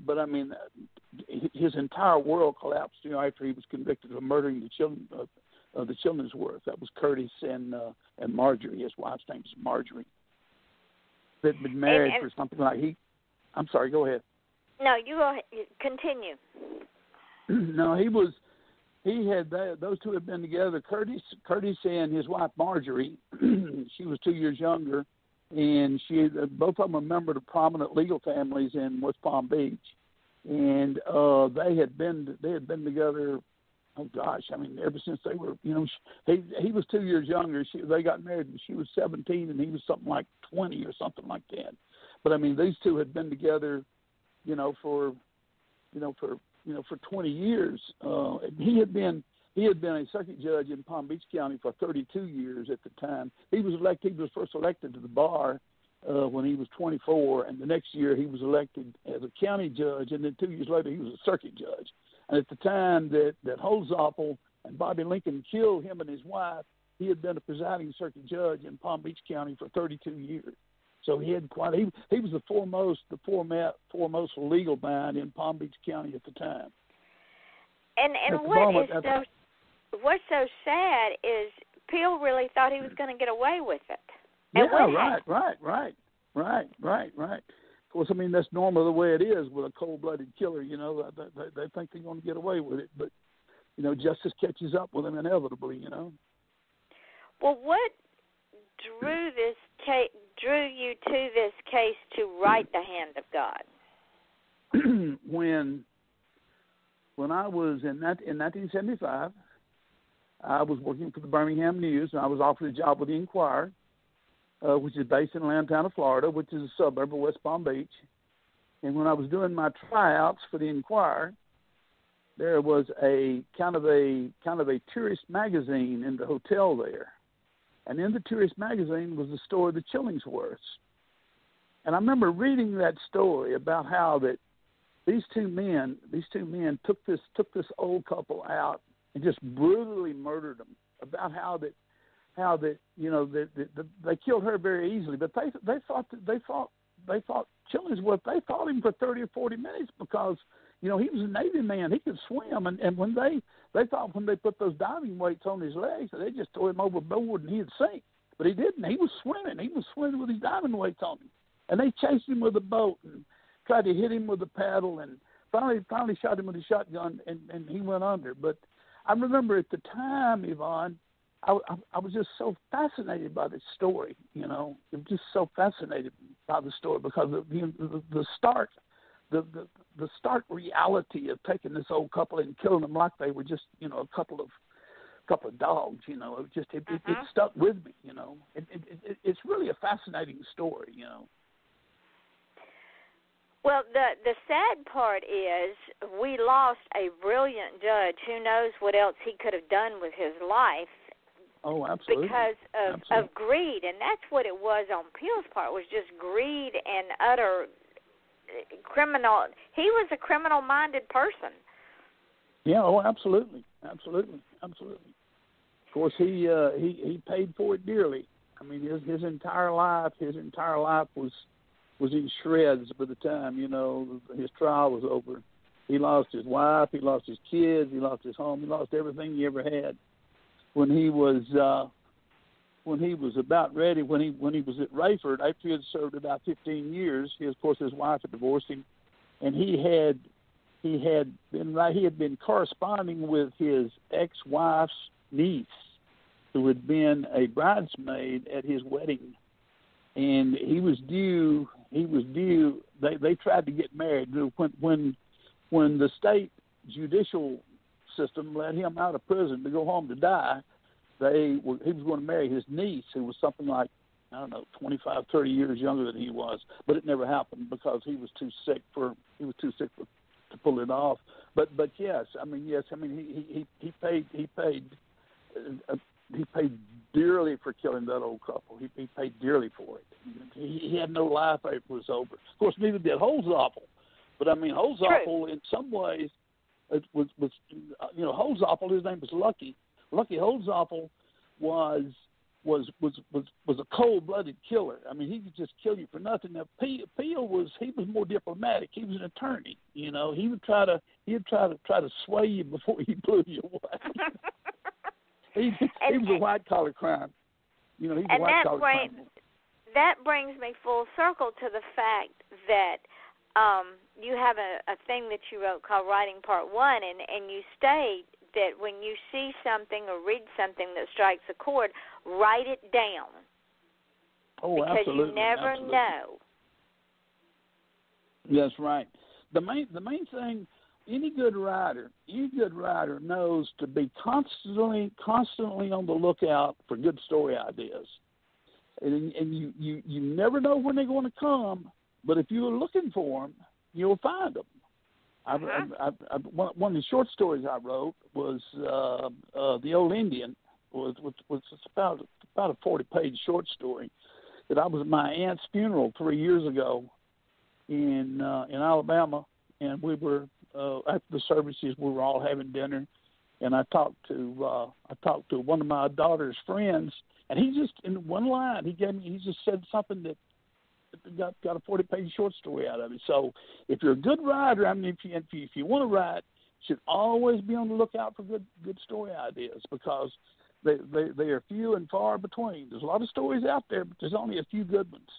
[SPEAKER 2] but I mean, his entire world collapsed. You know, after he was convicted of murdering the children of the Chillingsworth. That was Curtis and Marjorie. His wife's name is Marjorie. They'd been married for something like I'm sorry. Go ahead.
[SPEAKER 9] No, you go ahead. Continue.
[SPEAKER 2] No, those two had been together. Curtis and his wife Marjorie. She was 2 years younger, and both of them were members of prominent legal families in West Palm Beach, and they had been together. Oh gosh, I mean, ever since they were, you know, he was 2 years younger. They got married when she was 17, and he was something like 20 or something like that. But I mean, these two had been together, for 20 years. He had been a circuit judge in Palm Beach County for 32 years at the time. He was first elected to the bar when he was 24, and the next year he was elected as a county judge, and then 2 years later he was a circuit judge. And at the time that Holzoppel and Bobby Lincoln killed him and his wife, he had been a presiding circuit judge in Palm Beach County for 32 years. So he had he was the foremost legal mind in Palm Beach County at the time.
[SPEAKER 9] And what's so sad is Peel really thought he was going to get away with it. And right. Of course, I mean, that's normally the way it is with a cold-blooded killer. You know, they think they're going to get away with it, but justice catches up with them inevitably. You know. Well, what drew you to this case to write The Hand of God?
[SPEAKER 2] When I was in 1975, I was working for the Birmingham News, and I was offered a job with the Enquirer, which is based in Lantana, Florida, which is a suburb of West Palm Beach. And when I was doing my tryouts for the Enquirer, there was a kind of a tourist magazine in the hotel there. And in the tourist magazine was the story of the Chillingsworths. And I remember reading that story about how that these two men took this old couple out and just brutally murdered them. About how that they killed her very easily, but they fought Chillingsworth. They fought him for 30 or 40 minutes because he was a Navy man. He could swim, and when they thought when they put those diving weights on his legs, they just threw him overboard and he'd sink. But he didn't. He was swimming. He was swimming with his diving weights on him, and they chased him with a boat and tried to hit him with a paddle, and finally shot him with a shotgun, and he went under. But I remember at the time, Yvonne, I was just so fascinated by this story. I was just so fascinated by the story because of the stark reality of taking this old couple and killing them like they were just a couple of dogs. It stuck with me. It's really a fascinating story.
[SPEAKER 9] Well, the sad part is we lost a brilliant judge. Who knows what else he could have done with his life.
[SPEAKER 2] Oh, absolutely.
[SPEAKER 9] Because of greed, and that's what it was on Peel's part, was just greed and utter criminal. He was a criminal-minded person.
[SPEAKER 2] Yeah, oh, absolutely. Of course, he paid for it dearly. I mean, his entire life was in shreds by the time his trial was over. He lost his wife, he lost his kids, he lost his home, he lost everything he ever had. When he was about ready, when he was at Rayford, after he had served about 15 years, his wife had divorced him, and he had been corresponding with his ex-wife's niece, who had been a bridesmaid at his wedding, and he was due he was due. They tried to get married when the state judicial system let him out of prison to go home to die. He was going to marry his niece, who was something like, I don't know, 25, 30 years younger than he was, but it never happened because he was too sick to pull it off. But yes, he paid dearly for killing that old couple. He paid dearly for it. He had no life after it was over. Of course, neither did Holzapfel. But Holzapfel, in some ways, it was Holzapfel. His name was Lucky. Lucky Holzapfel was a cold-blooded killer. I mean, he could just kill you for nothing. Now, Peel was more diplomatic. He was an attorney. He would try to sway you before he blew you away. he was a white-collar crime. He was a white-collar crime.
[SPEAKER 9] That brings me full circle to the fact that you have a thing that you wrote called Writing Part 1, and you state that when you see something or read something that strikes a chord, write it down.
[SPEAKER 2] Oh,
[SPEAKER 9] because
[SPEAKER 2] absolutely.
[SPEAKER 9] You never know.
[SPEAKER 2] That's right. The main thing, any good writer knows to be constantly on the lookout for good story ideas. And you never know when they're going to come, but if you're looking for them, you'll find them. One of the short stories I wrote was The Old Indian, was about a 40-page short story that I was at my aunt's funeral 3 years ago in Alabama, and we were after the services we were all having dinner, and I talked to one of my daughter's friends, and he just in one line he just said something that got a 40-page short story out of it. So if you're a good writer, I mean, if you want to write, you should always be on the lookout for good story ideas because they are few and far between. There's a lot of stories out there, but there's only a few good ones.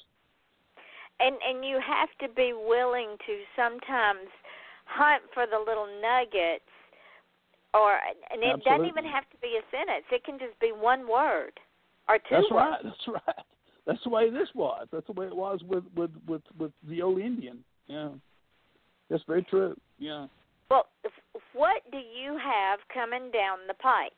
[SPEAKER 9] And you have to be willing to sometimes hunt for the little nuggets, and it doesn't even have to be a sentence. It can just be one word or two words.
[SPEAKER 2] That's right. That's the way this was. That's the way it was with The Old Indian. Yeah, that's very true. Yeah.
[SPEAKER 9] Well, what do you have coming down the pike?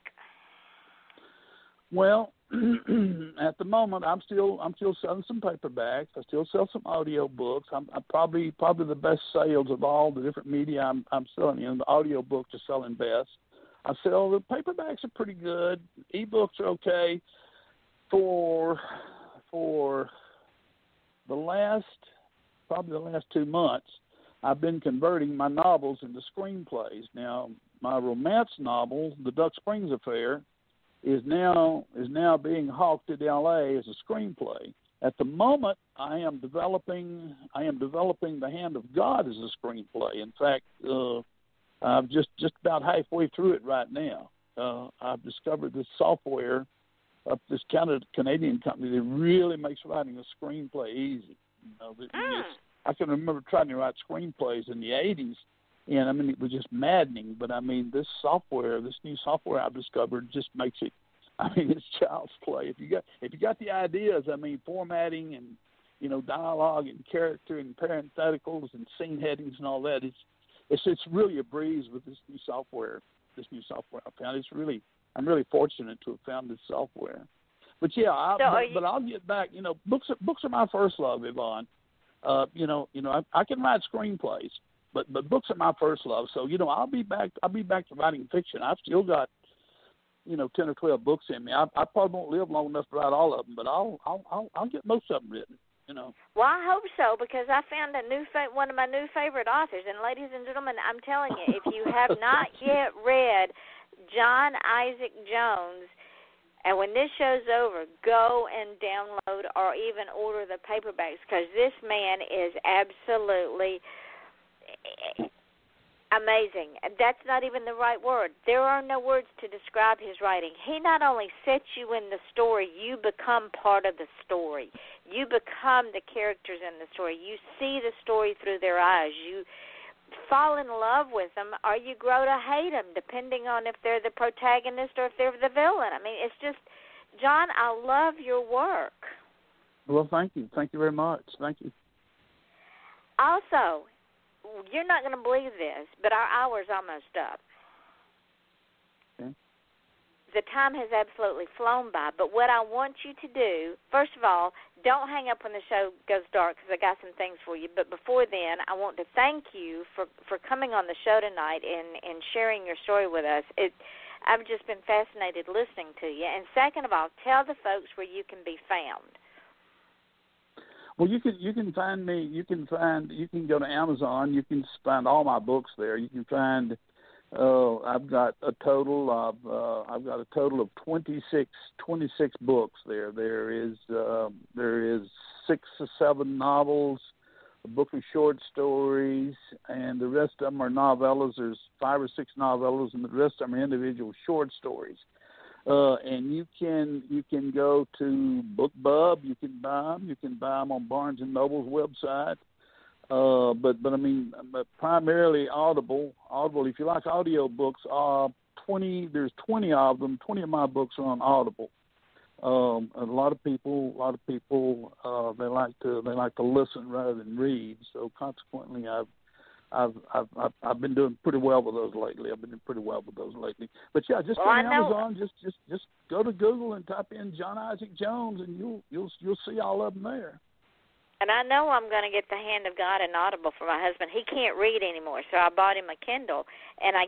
[SPEAKER 2] Well, at the moment, I'm still selling some paperbacks. I still sell some audio books. I'm probably the best sales of all the different media I'm selling. The audio books are selling best. I sell the paperbacks are pretty good. Ebooks are okay. For the last 2 months, I've been converting my novels into screenplays. Now, my romance novel, The Duck Springs Affair, is now being hawked in L.A. as a screenplay. At the moment, I am developing The Hand of God as a screenplay. In fact, I'm just about halfway through it right now. I've discovered this software up this Canadian company that really makes writing a screenplay easy. I can remember trying to write screenplays in the 80s, and I mean it was just maddening. But I mean this new software I've discovered just makes it. I mean it's child's play. If you got the ideas, I mean formatting and dialogue and character and parentheticals and scene headings and all that. It's really a breeze with this new software. I found I'm really fortunate to have found this software. But yeah, I'll get back. Books are my first love, Yvonne. I can write screenplays, but books are my first love. So I'll be back to writing fiction. I've still got 10 or 12 books in me. I probably won't live long enough to write all of them, but I'll get most of them written.
[SPEAKER 9] Well, I hope so because I found one of my new favorite authors. And ladies and gentlemen, I'm telling you, if you have not yet read John Isaac Jones, and when this show's over, go and download or even order the paperbacks because this man is absolutely amazing. That's not even the right word. There are no words to describe his writing. He not only sets you in the story, you become part of the story. You become the characters in the story. You see the story through their eyes. You fall in love with them or you grow to hate them, depending on if they're the protagonist or if they're the villain. I mean, it's just, John, I love your work.
[SPEAKER 2] Well, thank you. Thank you very much. Thank you.
[SPEAKER 9] Also, you're not going to believe this, but our hour's almost up.
[SPEAKER 2] Okay.
[SPEAKER 9] The time has absolutely flown by, but what I want you to do, first of all, don't hang up when the show goes dark because I got some things for you. But before then, I want to thank you for coming on the show tonight and sharing your story with us. I've just been fascinated listening to you. And second of all, tell the folks where you can be found.
[SPEAKER 2] Well, you can find me. You can go to Amazon. You can find all my books there. You can find. I've got a total of 26 books there. There is 6 or 7 novels, a book of short stories, and the rest of them are novellas. There's 5 or 6 novellas, and the rest of them are individual short stories. And you can go to BookBub. You can buy them. You can buy them on Barnes and Noble's website. But primarily Audible. If you like audio books, there's 20 of them. 20 of my books are on Audible. A lot of people they like to listen rather than read. So consequently, I've been doing pretty well with those lately. But yeah, just on Amazon, just go to Google and type in John Isaac Jones, and you'll see all of them there.
[SPEAKER 9] And I know I'm going to get The Hand of God and Audible for my husband. He can't read anymore, so I bought him a Kindle, and I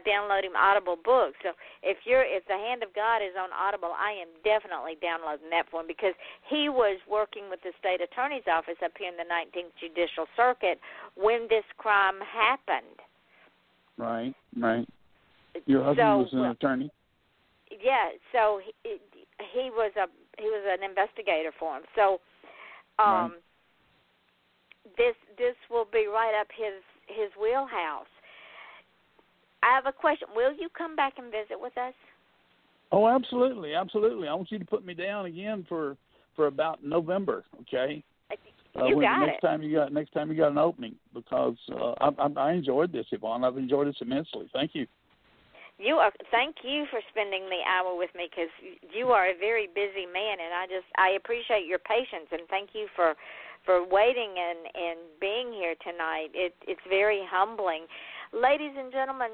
[SPEAKER 9] download him Audible books. So if The Hand of God is on Audible, I am definitely downloading that for him because he was working with the state attorney's office up here in the 19th Judicial Circuit when this crime happened.
[SPEAKER 2] Right. Your husband was an attorney?
[SPEAKER 9] Yeah, so he was an investigator for him. So
[SPEAKER 2] right.
[SPEAKER 9] This will be right up his wheelhouse. I have a question. Will you come back and visit with us?
[SPEAKER 2] Oh, absolutely. I want you to put me down again for about November, okay?
[SPEAKER 9] You got
[SPEAKER 2] next time you got an opening, because I enjoyed this, Yvonne. I've enjoyed this immensely. Thank you.
[SPEAKER 9] Thank you for spending the hour with me, because you are a very busy man, and I appreciate your patience, and thank you for waiting and being here tonight. It's very humbling. Ladies and gentlemen,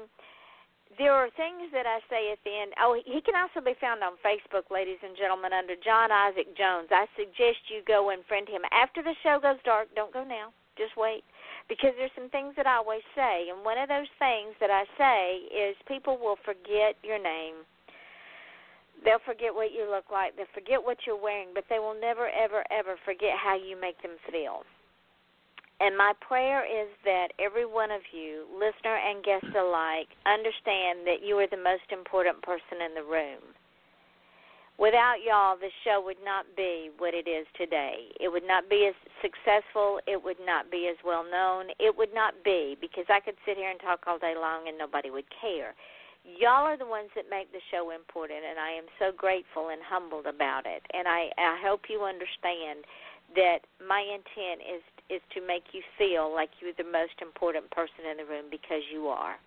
[SPEAKER 9] there are things that I say at the end. Oh, he can also be found on Facebook, ladies and gentlemen, under John Isaac Jones. I suggest you go and friend him. After the show goes dark, don't go now. Just wait. Because there's some things that I always say, and one of those things that I say is people will forget your name. They'll forget what you look like. They'll forget what you're wearing, but they will never, ever, ever forget how you make them feel. And my prayer is that every one of you, listener and guest alike, understand that you are the most important person in the room. Without y'all, the show would not be what it is today. It would not be as successful. It would not be as well known. It would not be, because I could sit here and talk all day long and nobody would care. Y'all are the ones that make the show important, and I am so grateful and humbled about it. And I hope you understand that my intent is to make you feel like you're the most important person in the room, because you are.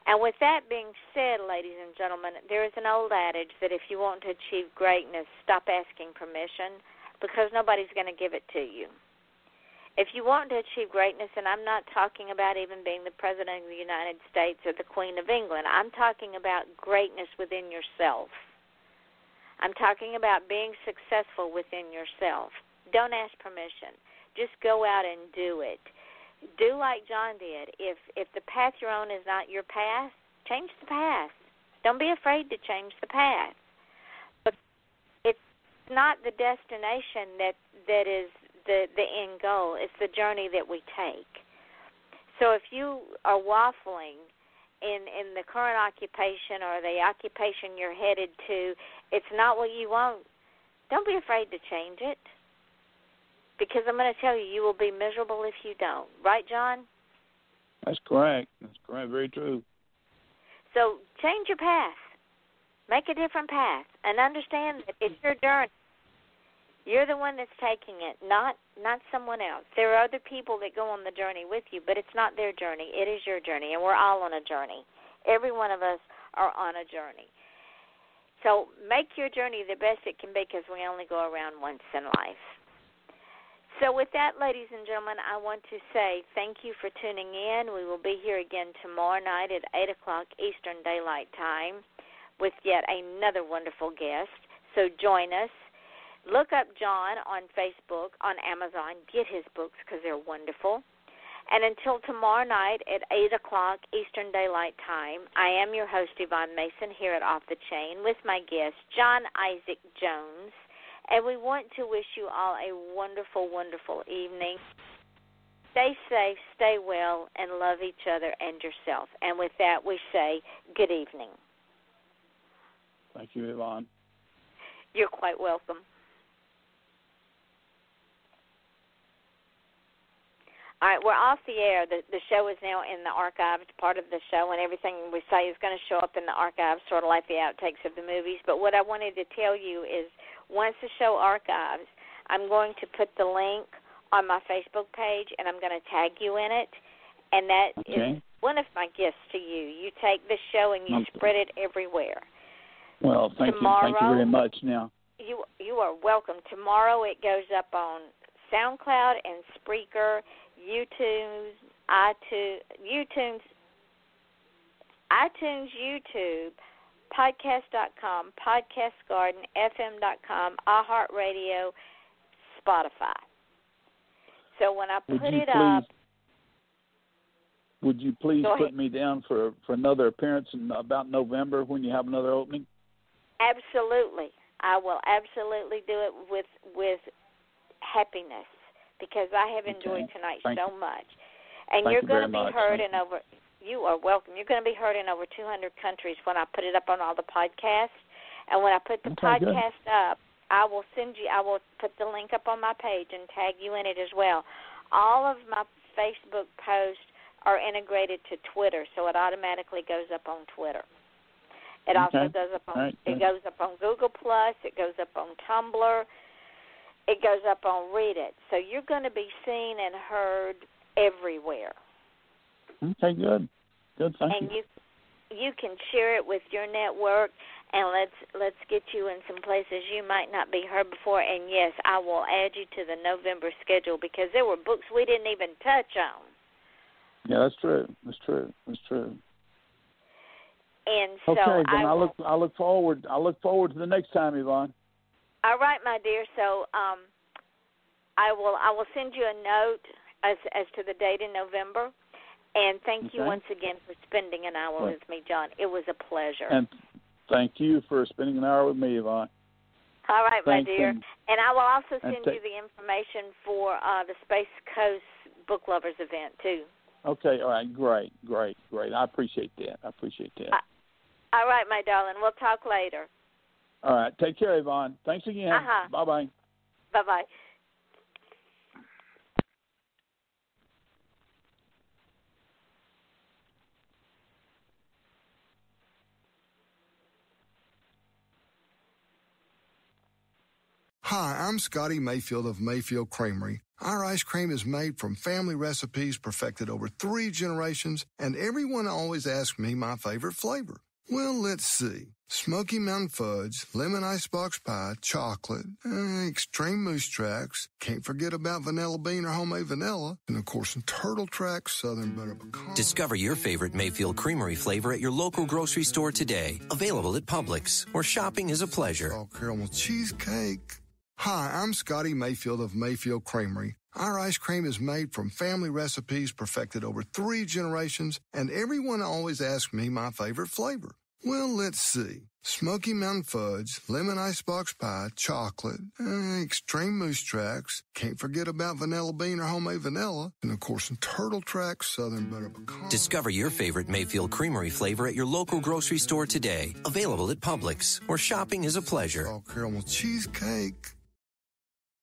[SPEAKER 9] And with that being said, ladies and gentlemen, there is an old adage that if you want to achieve greatness, stop asking permission, because nobody's going to give it to you. If you want to achieve greatness, and I'm not talking about even being the President of the United States or the Queen of England, I'm talking about greatness within yourself. I'm talking about being successful within yourself. Don't ask permission. Just go out and do it. Do like John did. If the path you're on is not your path, change the path. Don't be afraid to change the path. But it's not the destination that is the end goal. It's the journey that we take. So if you are waffling in the current occupation or the occupation you're headed to, it's not what you want, don't be afraid to change it. Because I'm going to tell you, you will be miserable if you don't. Right, John?
[SPEAKER 2] That's correct. Very true.
[SPEAKER 9] So change your path. Make a different path. And understand that it's your journey. You're the one that's taking it, not someone else. There are other people that go on the journey with you, but it's not their journey. It is your journey, and we're all on a journey. Every one of us are on a journey. So make your journey the best it can be, because we only go around once in life. So with that, ladies and gentlemen, I want to say thank you for tuning in. We will be here again tomorrow night at 8 o'clock Eastern Daylight Time with yet another wonderful guest. So join us. Look up John on Facebook, on Amazon. Get his books because they're wonderful. And until tomorrow night at 8 o'clock Eastern Daylight Time, I am your host, Yvonne Mason, here at Off the Chain with my guest, John Isaac Jones. And we want to wish you all a wonderful, wonderful evening. Stay safe, stay well, and love each other and yourself. And with that, we say good evening.
[SPEAKER 2] Thank you, Yvonne.
[SPEAKER 9] You're quite welcome. All right, we're off the air. The show is now in the archives, part of the show, and everything we say is going to show up in the archives, sort of like the outtakes of the movies. But what I wanted to tell you is once the show archives, I'm going to put the link on my Facebook page, and I'm going to tag you in it. And that is one of my gifts to you. You take this show and you spread it everywhere.
[SPEAKER 2] Well, thank you very much now.
[SPEAKER 9] You are welcome. Tomorrow it goes up on SoundCloud and Spreaker, YouTube, iTunes, YouTube, podcast.com, Podcast Garden, FM.com, iHeartRadio, Spotify. So when I put it up,
[SPEAKER 2] would you please put me down for another appearance in about November when you have another opening?
[SPEAKER 9] Absolutely. I will absolutely do it with happiness. Because I have enjoyed tonight so much. And you're going to be heard in over, you are welcome. You're going to be heard in over 200 countries when I put it up on all the podcasts. And when I put the podcast up, I will put the link up on my page and tag you in it as well. All of my Facebook posts are integrated to Twitter, so it automatically goes up on Twitter. It also goes up on, it goes up on Google+, it goes up on Tumblr. It goes up on Read It. So you're going to be seen and heard everywhere.
[SPEAKER 2] Okay, good. Good, thank you.
[SPEAKER 9] And you can share it with your network, and let's get you in some places you might not be heard before. And, yes, I will add you to the November schedule because there were books we didn't even touch on.
[SPEAKER 2] Yeah, that's true.
[SPEAKER 9] And so
[SPEAKER 2] I look forward to the next time, Yvonne.
[SPEAKER 9] All right, my dear. So I will send you a note as to the date in November. And thank you once again for spending an hour with me, John. It was a pleasure.
[SPEAKER 2] And thank you for spending an hour with me, Yvonne.
[SPEAKER 9] All right, my dear. And I will also send you the information for the Space Coast Book Lovers event, too.
[SPEAKER 2] Okay, all right, great. I appreciate that.
[SPEAKER 9] All right, my darling. We'll talk later.
[SPEAKER 2] All right. Take care, Yvonne. Thanks again. Bye-bye.
[SPEAKER 9] Bye-bye.
[SPEAKER 11] Hi, I'm Scotty Mayfield of Mayfield Creamery. Our ice cream is made from family recipes perfected over 3 generations, and everyone always asks me my favorite flavor. Well, let's see. Smoky Mountain Fudge, Lemon Icebox Pie, Chocolate, Extreme Moose Tracks, can't forget about Vanilla Bean or Homemade Vanilla, and of course, Turtle Tracks, Southern Butter Pecan.
[SPEAKER 12] Discover your favorite Mayfield Creamery flavor at your local grocery store today. Available at Publix, where shopping is a pleasure.
[SPEAKER 11] Oh, caramel cheesecake. Hi, I'm Scotty Mayfield of Mayfield Creamery. Our ice cream is made from family recipes perfected over 3 generations, and everyone always asks me my favorite flavor. Well, let's see. Smoky Mountain Fudge, Lemon Icebox Pie, Chocolate, Extreme Moose Tracks, can't forget about Vanilla Bean or Homemade Vanilla, and of course, Turtle Tracks, Southern Butter Pecan.
[SPEAKER 12] Discover your favorite Mayfield Creamery flavor at your local grocery store today. Available at Publix, where shopping is a pleasure.
[SPEAKER 11] Oh, caramel cheesecake.